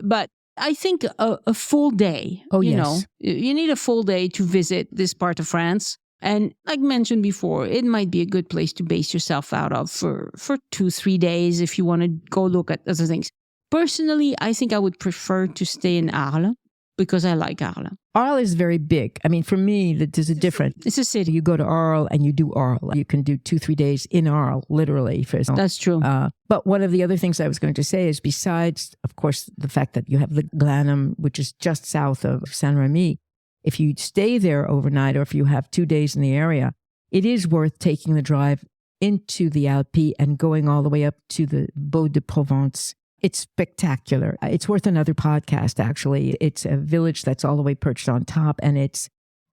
But I think a full day. Oh, you yes. know, you need a full day to visit this part of France. And like mentioned before, it might be a good place to base yourself out of for 2-3 days if you want to go look at other things. Personally, I think I would prefer to stay in Arles because I like Arles. Arles is very big. I mean, for me, there's a difference. It's a city. You go to Arles and you do Arles. You can do 2-3 days in Arles, literally. That's true. But one of the other things I was going to say is besides, of course, the fact that you have the Glanum, which is just south of Saint-Rémy, if you stay there overnight or if you have 2 days in the area, it is worth taking the drive into the Alpes and going all the way up to the Beau-de-Provence. It's spectacular. It's worth another podcast, actually. It's a village that's all the way perched on top. And it's,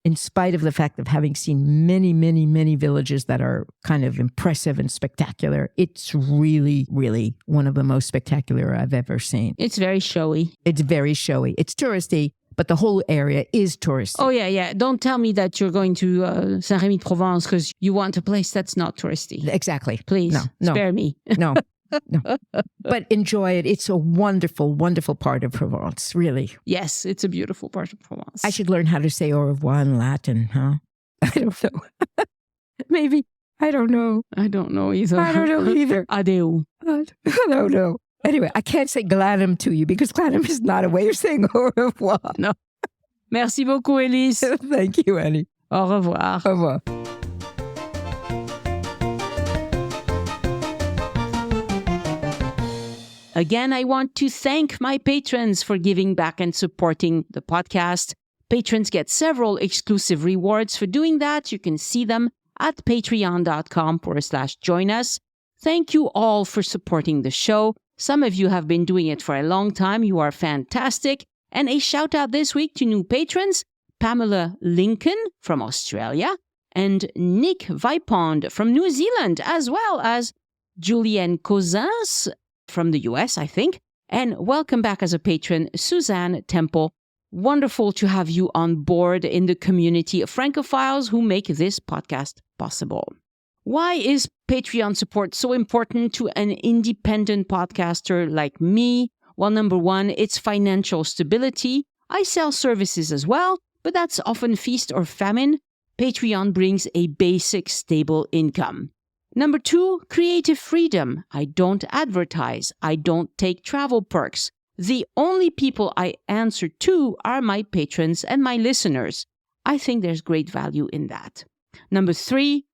in spite of the fact of having seen many, many, many villages that are kind of impressive and spectacular, it's really, really one of the most spectacular I've ever seen. It's very showy. It's very showy. It's touristy, but the whole area is touristy. Oh, yeah. Don't tell me that you're going to Saint-Rémy-de-Provence because you want a place that's not touristy. Exactly. Please, spare me. No. But enjoy it. It's a wonderful, wonderful part of Provence, really. Yes, it's a beautiful part of Provence. I should learn how to say au revoir in Latin, huh? I don't know. Maybe. I don't know. I don't know either. I don't know either. Adeu. I don't know. Anyway, I can't say Glanum to you because Glanum is not a way of saying au revoir. No. Merci beaucoup, Elyse. Thank you, Annie. Au revoir. Au revoir. Again, I want to thank my patrons for giving back and supporting the podcast. Patrons get several exclusive rewards for doing that. You can see them at patreon.com/join us. Thank you all for supporting the show. Some of you have been doing it for a long time. You are fantastic. And a shout out this week to new patrons, Pamela Lincoln from Australia and Nick Vipond from New Zealand, as well as Julienne Cousins from the US, I think. And welcome back as a patron, Suzanne Temple. Wonderful to have you on board in the community of Francophiles who make this podcast possible. Why is Patreon support so important to an independent podcaster like me? Well, number one, it's financial stability. I sell services as well, but that's often feast or famine. Patreon brings a basic, stable income. Number two, creative freedom. I don't advertise. I don't take travel perks. The only people I answer to are my patrons and my listeners. I think there's great value in that. Number three,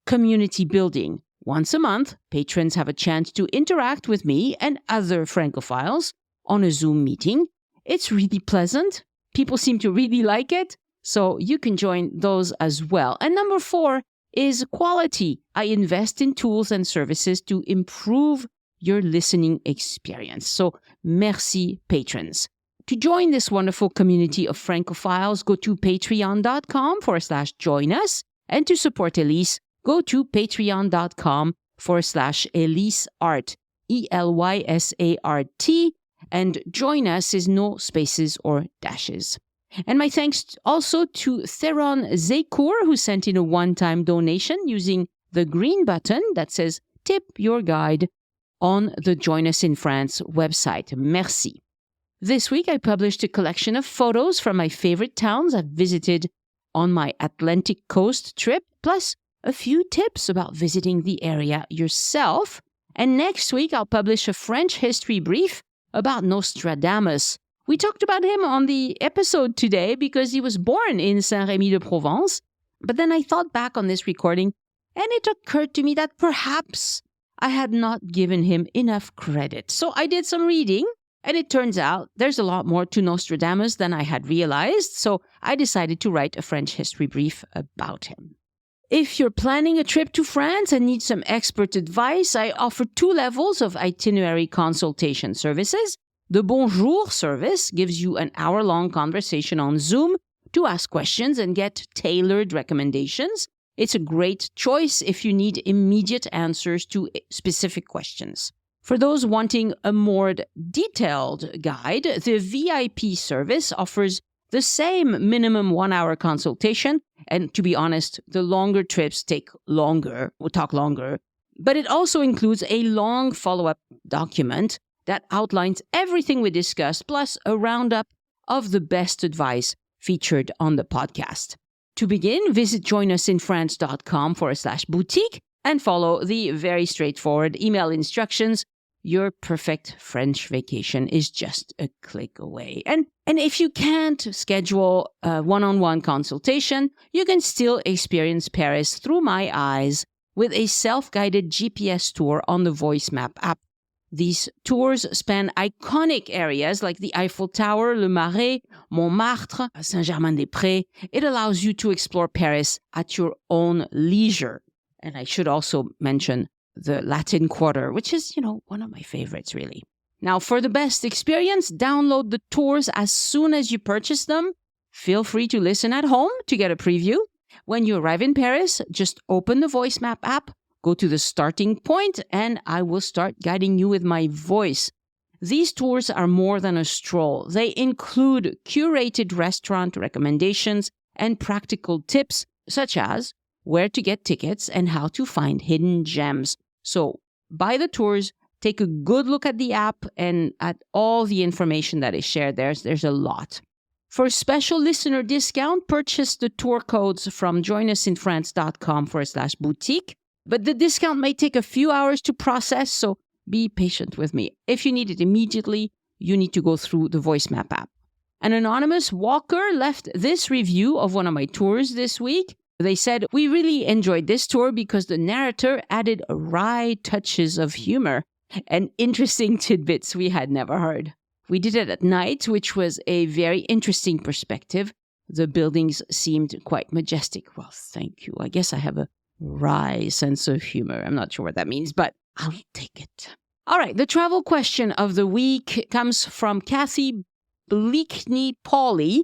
community building. Once a month, patrons have a chance to interact with me and other Francophiles on a Zoom meeting. It's really pleasant. People seem to really like it, so you can join those as well. And number four is quality. I invest in tools and services to improve your listening experience. So, merci, patrons. To join this wonderful community of Francophiles, go to patreon.com/join us. And to support Elyse, go to patreon.com/ElyseArt, ELYSART. And join us is no spaces or dashes. And my thanks also to Theron Zekour, who sent in a one-time donation using the green button that says Tip Your Guide on the Join Us in France website. Merci. This week, I published a collection of photos from my favorite towns I've visited on my Atlantic coast trip, plus a few tips about visiting the area yourself. And next week, I'll publish a French history brief about Nostradamus. We talked about him on the episode today because he was born in Saint-Rémy-de-Provence. But then I thought back on this recording, and it occurred to me that perhaps I had not given him enough credit. So I did some reading, and it turns out there's a lot more to Nostradamus than I had realized. So I decided to write a French history brief about him. If you're planning a trip to France and need some expert advice, I offer 2 levels of itinerary consultation services. The Bonjour service gives you an hour-long conversation on Zoom to ask questions and get tailored recommendations. It's a great choice if you need immediate answers to specific questions. For those wanting a more detailed guide, the VIP service offers the same minimum 1-hour consultation. And to be honest, the longer trips take longer, but it also includes a long follow-up document that outlines everything we discussed, plus a roundup of the best advice featured on the podcast. To begin, visit joinusinfrance.com/boutique and follow the very straightforward email instructions. Your perfect French vacation is just a click away. And if you can't schedule a one-on-one consultation, you can still experience Paris through my eyes with a self-guided GPS tour on the Voice Map app. These tours span iconic areas like the Eiffel Tower, Le Marais, Montmartre, Saint-Germain-des-Prés. It allows you to explore Paris at your own leisure. And I should also mention the Latin Quarter, which is, one of my favorites, really. Now, for the best experience, download the tours as soon as you purchase them. Feel free to listen at home to get a preview. When you arrive in Paris, just open the Voice Map app, go to the starting point, and I will start guiding you with my voice. These tours are more than a stroll. They include curated restaurant recommendations and practical tips, such as where to get tickets and how to find hidden gems. So, buy the tours, take a good look at the app and at all the information that is shared there. There's a lot. For a special listener discount, purchase the tour codes from joinusinfrance.com/boutique. But the discount may take a few hours to process, so be patient with me. If you need it immediately, you need to go through the Voice Map app. An anonymous walker left this review of one of my tours this week. They said, "We really enjoyed this tour because the narrator added wry touches of humor and interesting tidbits we had never heard. We did it at night, which was a very interesting perspective. The buildings seemed quite majestic." Well, thank you. I guess I have a wry sense of humor. I'm not sure what that means, but I'll take it. All right, the travel question of the week comes from Kathy Bleakney-Pauley.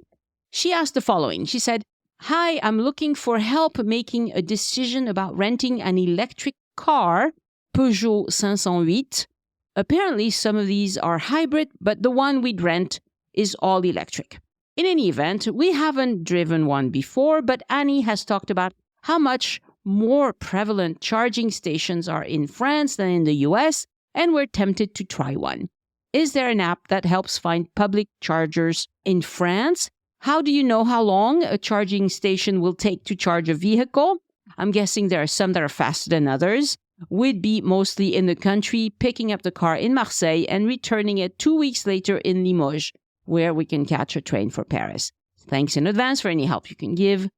She asked the following. She said, "Hi, I'm looking for help making a decision about renting an electric car, Peugeot 508. Apparently, some of these are hybrid, but the one we'd rent is all electric. In any event, we haven't driven one before, but Annie has talked about how much more prevalent charging stations are in France than in the US, and we're tempted to try one. Is there an app that helps find public chargers in France? How do you know how long a charging station will take to charge a vehicle? I'm guessing there are some that are faster than others. We'd be mostly in the country, picking up the car in Marseille and returning it 2 weeks later in Limoges, where we can catch a train for Paris. Thanks in advance for any help you can give,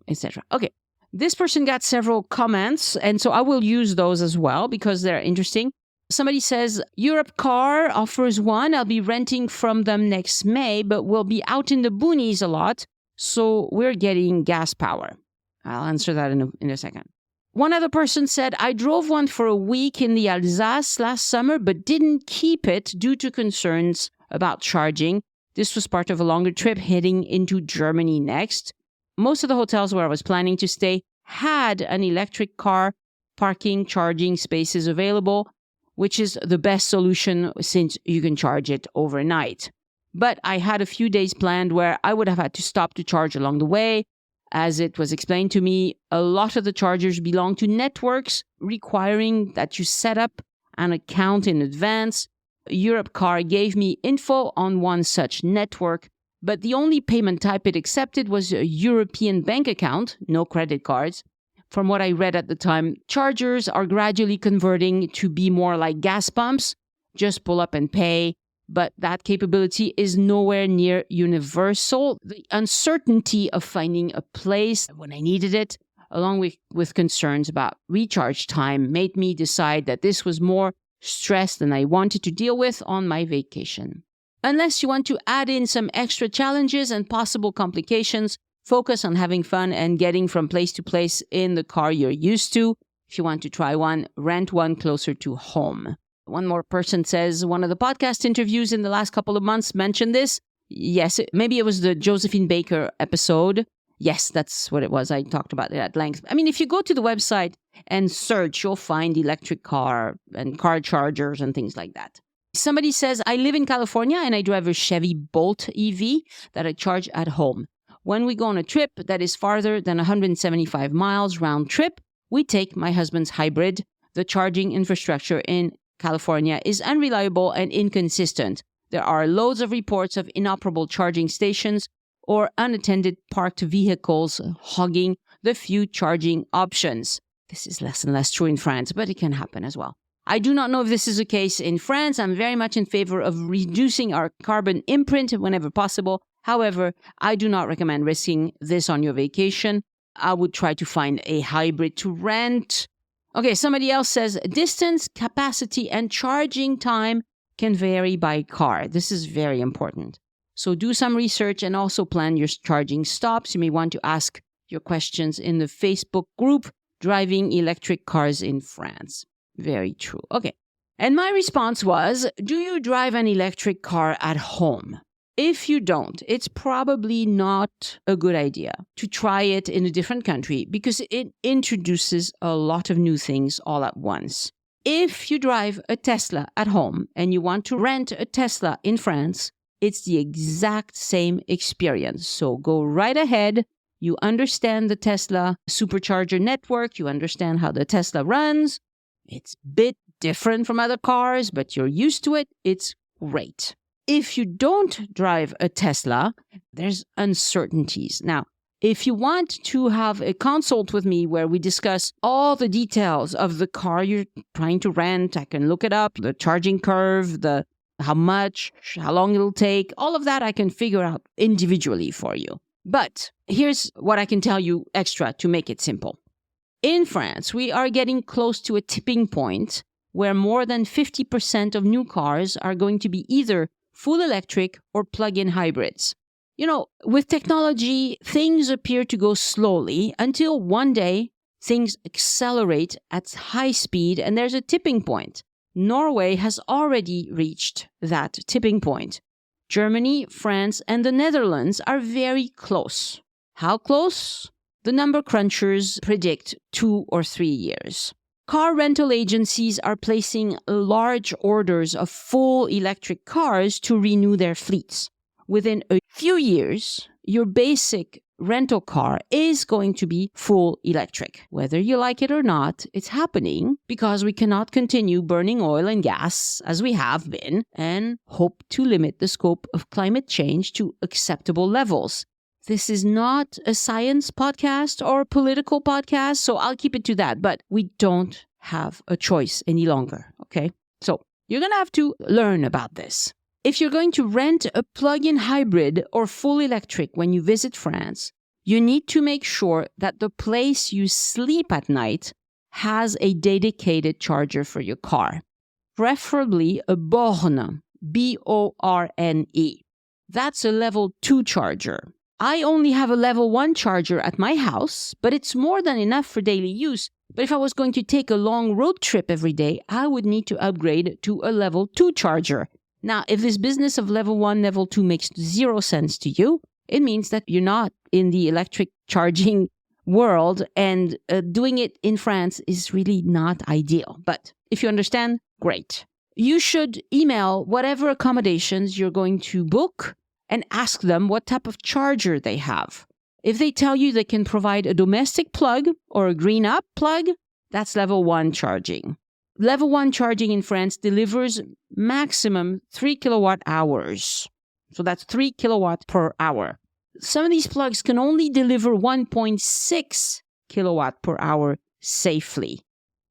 etc." Okay, this person got several comments, and so I will use those as well because they're interesting. Somebody says, "Europe Car offers one. I'll be renting from them next May, but we'll be out in the boonies a lot, so we're getting gas power." I'll answer that in a second. One other person said, "I drove one for a week in the Alsace last summer, but didn't keep it due to concerns about charging. This was part of a longer trip heading into Germany next. Most of the hotels where I was planning to stay had an electric car parking charging spaces available, which is the best solution since you can charge it overnight. But I had a few days planned where I would have had to stop to charge along the way. As it was explained to me, a lot of the chargers belong to networks requiring that you set up an account in advance. Europcar gave me info on one such network, but the only payment type it accepted was a European bank account, no credit cards. From what I read at the time, chargers are gradually converting to be more like gas pumps, just pull up and pay, but that capability is nowhere near universal. The uncertainty of finding a place when I needed it, along with concerns about recharge time, made me decide that this was more stress than I wanted to deal with on my vacation. Unless you want to add in some extra challenges and possible complications, focus on having fun and getting from place to place in the car you're used to. If you want to try one, rent one closer to home. One more person says one of the podcast interviews in the last couple of months mentioned this. Yes, maybe it was the Josephine Baker episode. Yes, that's what it was. I talked about it at length. I mean, if you go to the website and search, you'll find electric car and car chargers and things like that. Somebody says, I live in California and I drive a Chevy Bolt EV that I charge at home. When we go on a trip that is farther than 175 miles round trip, we take my husband's hybrid. The charging infrastructure in California is unreliable and inconsistent. There are loads of reports of inoperable charging stations or unattended parked vehicles hogging the few charging options. This is less and less true in France, but it can happen as well. I do not know if this is the case in France. I'm very much in favor of reducing our carbon imprint whenever possible. However, I do not recommend risking this on your vacation. I would try to find a hybrid to rent. Okay, somebody else says distance, capacity, and charging time can vary by car. This is very important. So do some research and also plan your charging stops. You may want to ask your questions in the Facebook group, Driving Electric Cars in France. Very true. Okay. And my response was, do you drive an electric car at home? If you don't, it's probably not a good idea to try it in a different country because it introduces a lot of new things all at once. If you drive a Tesla at home and you want to rent a Tesla in France, it's the exact same experience. So go right ahead. You understand the Tesla supercharger network. You understand how the Tesla runs. It's a bit different from other cars, but you're used to it. It's great. If you don't drive a Tesla, there's uncertainties. Now, if you want to have a consult with me where we discuss all the details of the car you're trying to rent, I can look it up, the charging curve, the how much, how long it'll take, all of that I can figure out individually for you. But here's what I can tell you extra to make it simple. In France, we are getting close to a tipping point where more than 50% of new cars are going to be either full electric or plug-in hybrids. You know, with technology, things appear to go slowly until one day things accelerate at high speed and there's a tipping point. Norway has already reached that tipping point. Germany, France, and the Netherlands are very close. How close? The number crunchers predict 2 or 3 years. Car rental agencies are placing large orders of full electric cars to renew their fleets. Within a few years, your basic rental car is going to be full electric. Whether you like it or not, it's happening because we cannot continue burning oil and gas as we have been and hope to limit the scope of climate change to acceptable levels. This is not a science podcast or a political podcast, so I'll keep it to that. But we don't have a choice any longer, okay? So you're going to have to learn about this. If you're going to rent a plug-in hybrid or full electric when you visit France, you need to make sure that the place you sleep at night has a dedicated charger for your car, preferably a borne, B-O-R-N-E. That's a level 2 charger. I only have a level 1 charger at my house, but it's more than enough for daily use. But if I was going to take a long road trip every day, I would need to upgrade to a level 2 charger. Now, if this business of level 1, level 2 makes 0 sense to you, it means that you're not in the electric charging world, and doing it in France is really not ideal. But if you understand, great. You should email whatever accommodations you're going to book and ask them what type of charger they have. If they tell you they can provide a domestic plug or a green up plug, that's level 1 charging. Level 1 charging in France delivers maximum 3 kilowatt hours. So that's 3 kilowatt per hour. Some of these plugs can only deliver 1.6 kilowatt per hour safely.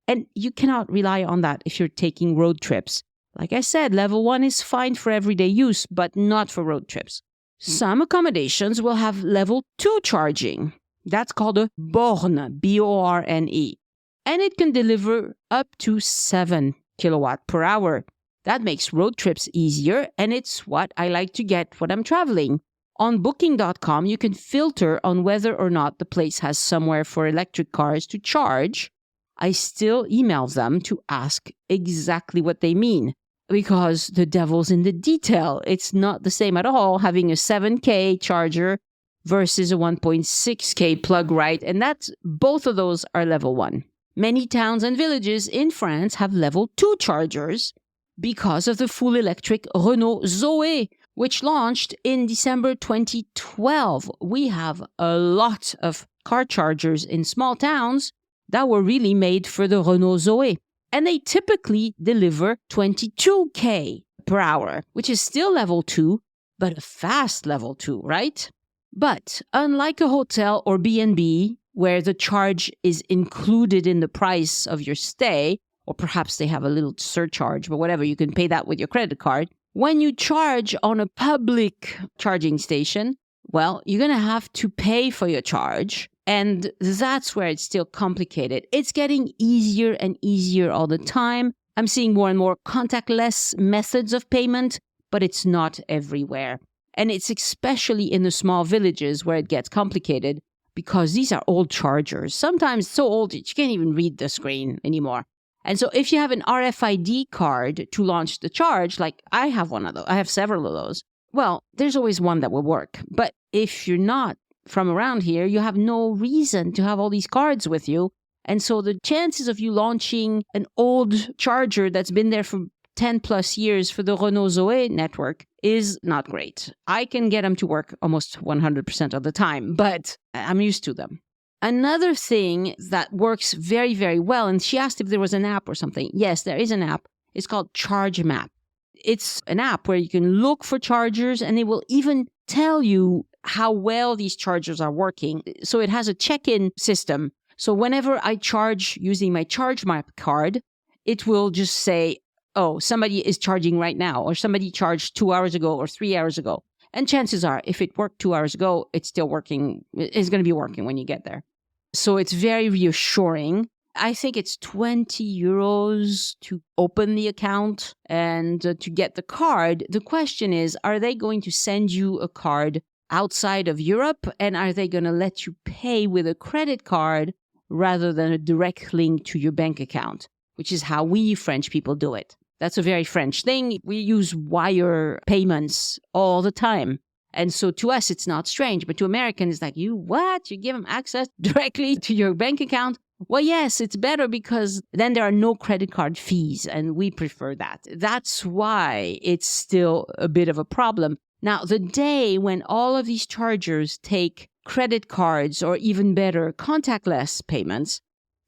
And you cannot rely on that if you're taking road trips. Like I said, level 1 is fine for everyday use, but not for road trips. Some accommodations will have level 2 charging. That's called a borne, B-O-R-N-E. And it can deliver up to 7 kilowatt per hour. That makes road trips easier, and it's what I like to get when I'm traveling. On booking.com, you can filter on whether or not the place has somewhere for electric cars to charge. I still email them to ask exactly what they mean, because the devil's in the detail. It's not the same at all having a 7K charger versus a 1.6K plug, right? And that's both of those are level 1. Many towns and villages in France have level 2 chargers because of the full electric Renault Zoe, which launched in December 2012. We have a lot of car chargers in small towns that were really made for the Renault Zoe. And they typically deliver 22K per hour, which is still level 2, but a fast level 2, right? But unlike a hotel or B&B, where the charge is included in the price of your stay, or perhaps they have a little surcharge, but whatever, you can pay that with your credit card. When you charge on a public charging station, well, you're going to have to pay for your charge. And that's where it's still complicated. It's getting easier and easier all the time. I'm seeing more and more contactless methods of payment, but it's not everywhere. And it's especially in the small villages where it gets complicated because these are old chargers. Sometimes so old that you can't even read the screen anymore. And so if you have an RFID card to launch the charge, like I have one of those, I have several of those, well, there's always one that will work. But if you're not from around here, you have no reason to have all these cards with you. And so the chances of you launching an old charger that's been there for 10 plus years for the Renault Zoe network is not great. I can get them to work almost 100% of the time, but I'm used to them. Another thing that works very, very well, and she asked if there was an app or something. Yes, there is an app. It's called Charge Map. It's an app where you can look for chargers and it will even tell you how well these chargers are working. So it has a check-in system. So whenever I charge using my Charge Map card, it will just say, oh, somebody is charging right now, or somebody charged 2 hours ago or 3 hours ago. And chances are, if it worked 2 hours ago, it's still working. It's going to be working when you get there. So it's very reassuring. I think it's 20 euros to open the account and to get the card. The question is, are they going to send you a card outside of Europe? And are they going to let you pay with a credit card rather than a direct link to your bank account, which is how we French people do it? That's a very French thing. We use wire payments all the time. And so to us, it's not strange. But to Americans, it's like, you what? You give them access directly to your bank account? Well, yes, it's better because then there are no credit card fees, and we prefer that. That's why it's still a bit of a problem. Now, the day when all of these chargers take credit cards or even better, contactless payments,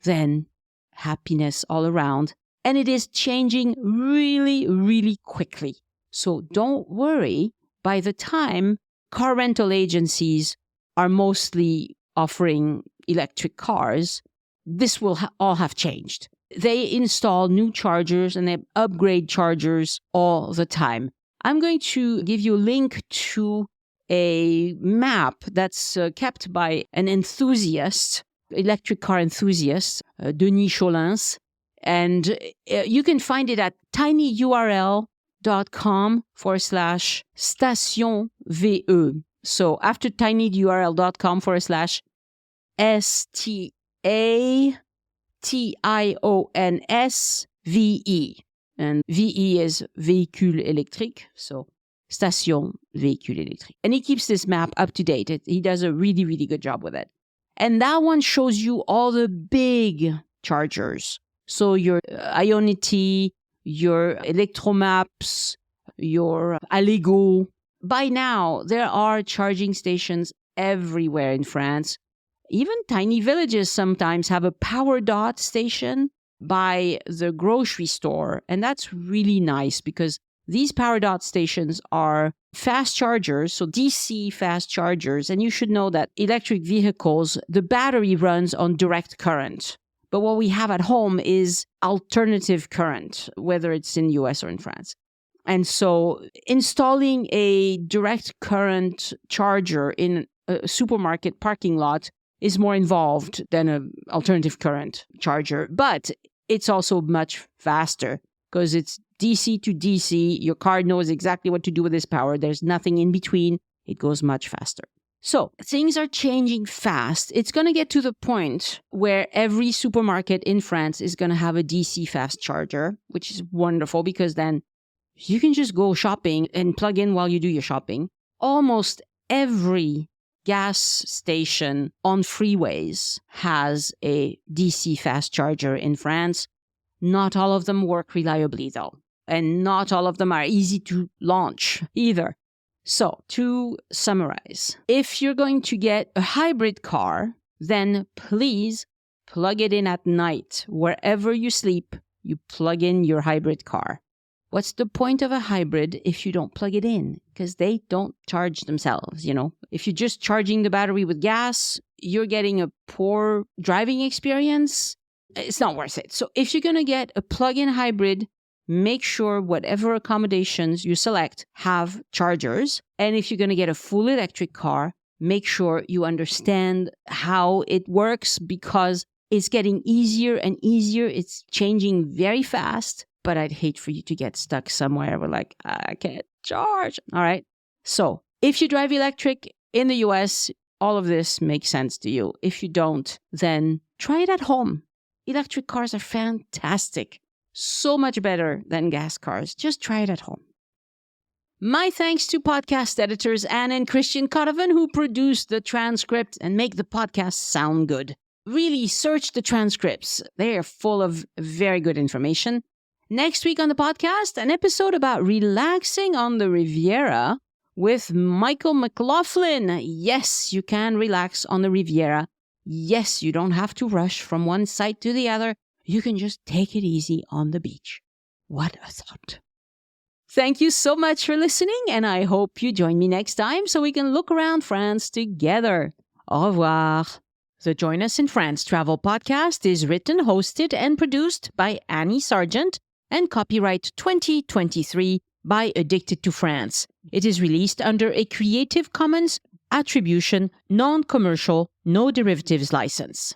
then happiness all around. And it is changing really, really quickly. So don't worry. By the time car rental agencies are mostly offering electric cars, this will all have changed. They install new chargers and they upgrade chargers all the time. I'm going to give you a link to a map that's kept by an enthusiast, electric car enthusiast, Denis Cholins. And you can find it at tinyurl.com/station VE. So after tinyurl.com/STATIONSVE. And VE is véhicule électrique. So station véhicule électrique. And he keeps this map up to date. He does a really, really good job with it. And that one shows you all the big chargers. So your Ionity, your Electromaps, your Allego. By now, there are charging stations everywhere in France. Even tiny villages sometimes have a power dot station by the grocery store. And that's really nice because these power dot stations are fast chargers, so DC fast chargers. And you should know that electric vehicles, the battery runs on direct current. But what we have at home is alternative current, whether it's in US or in France. And so installing a direct current charger in a supermarket parking lot is more involved than an alternative current charger. But it's also much faster because it's DC to DC. Your car knows exactly what to do with this power. There's nothing in between. It goes much faster. So things are changing fast. It's going to get to the point where every supermarket in France is going to have a DC fast charger, which is wonderful because then you can just go shopping and plug in while you do your shopping. Almost every gas station on freeways has a DC fast charger in France. Not all of them work reliably, though, and not all of them are easy to launch either. So, to summarize, if you're going to get a hybrid car, then please plug it in at night. Wherever you sleep, you plug in your hybrid car. What's the point of a hybrid if you don't plug it in? Because they don't charge themselves, you know. If you're just charging the battery with gas, you're getting a poor driving experience. It's not worth it. So if you're going to get a plug-in hybrid, make sure whatever accommodations you select have chargers. And if you're going to get a full electric car, make sure you understand how it works because it's getting easier and easier. It's changing very fast. But I'd hate for you to get stuck somewhere where like, I can't charge. All right. So if you drive electric in the US, all of this makes sense to you. If you don't, then try it at home. Electric cars are fantastic. So much better than gas cars. Just try it at home. My thanks to podcast editors Anne and Christian Codovan, who produce the transcript and make the podcast sound good. Really search the transcripts. They are full of very good information. Next week on the podcast, an episode about relaxing on the Riviera with Michael McLaughlin. Yes, you can relax on the Riviera. Yes, you don't have to rush from one site to the other. You can just take it easy on the beach. What a thought. Thank you so much for listening, and I hope you join me next time so we can look around France together. Au revoir. The Join Us in France Travel Podcast is written, hosted, and produced by Annie Sargent and copyright 2023 by Addicted to France. It is released under a Creative Commons Attribution, Non-Commercial, No Derivatives license.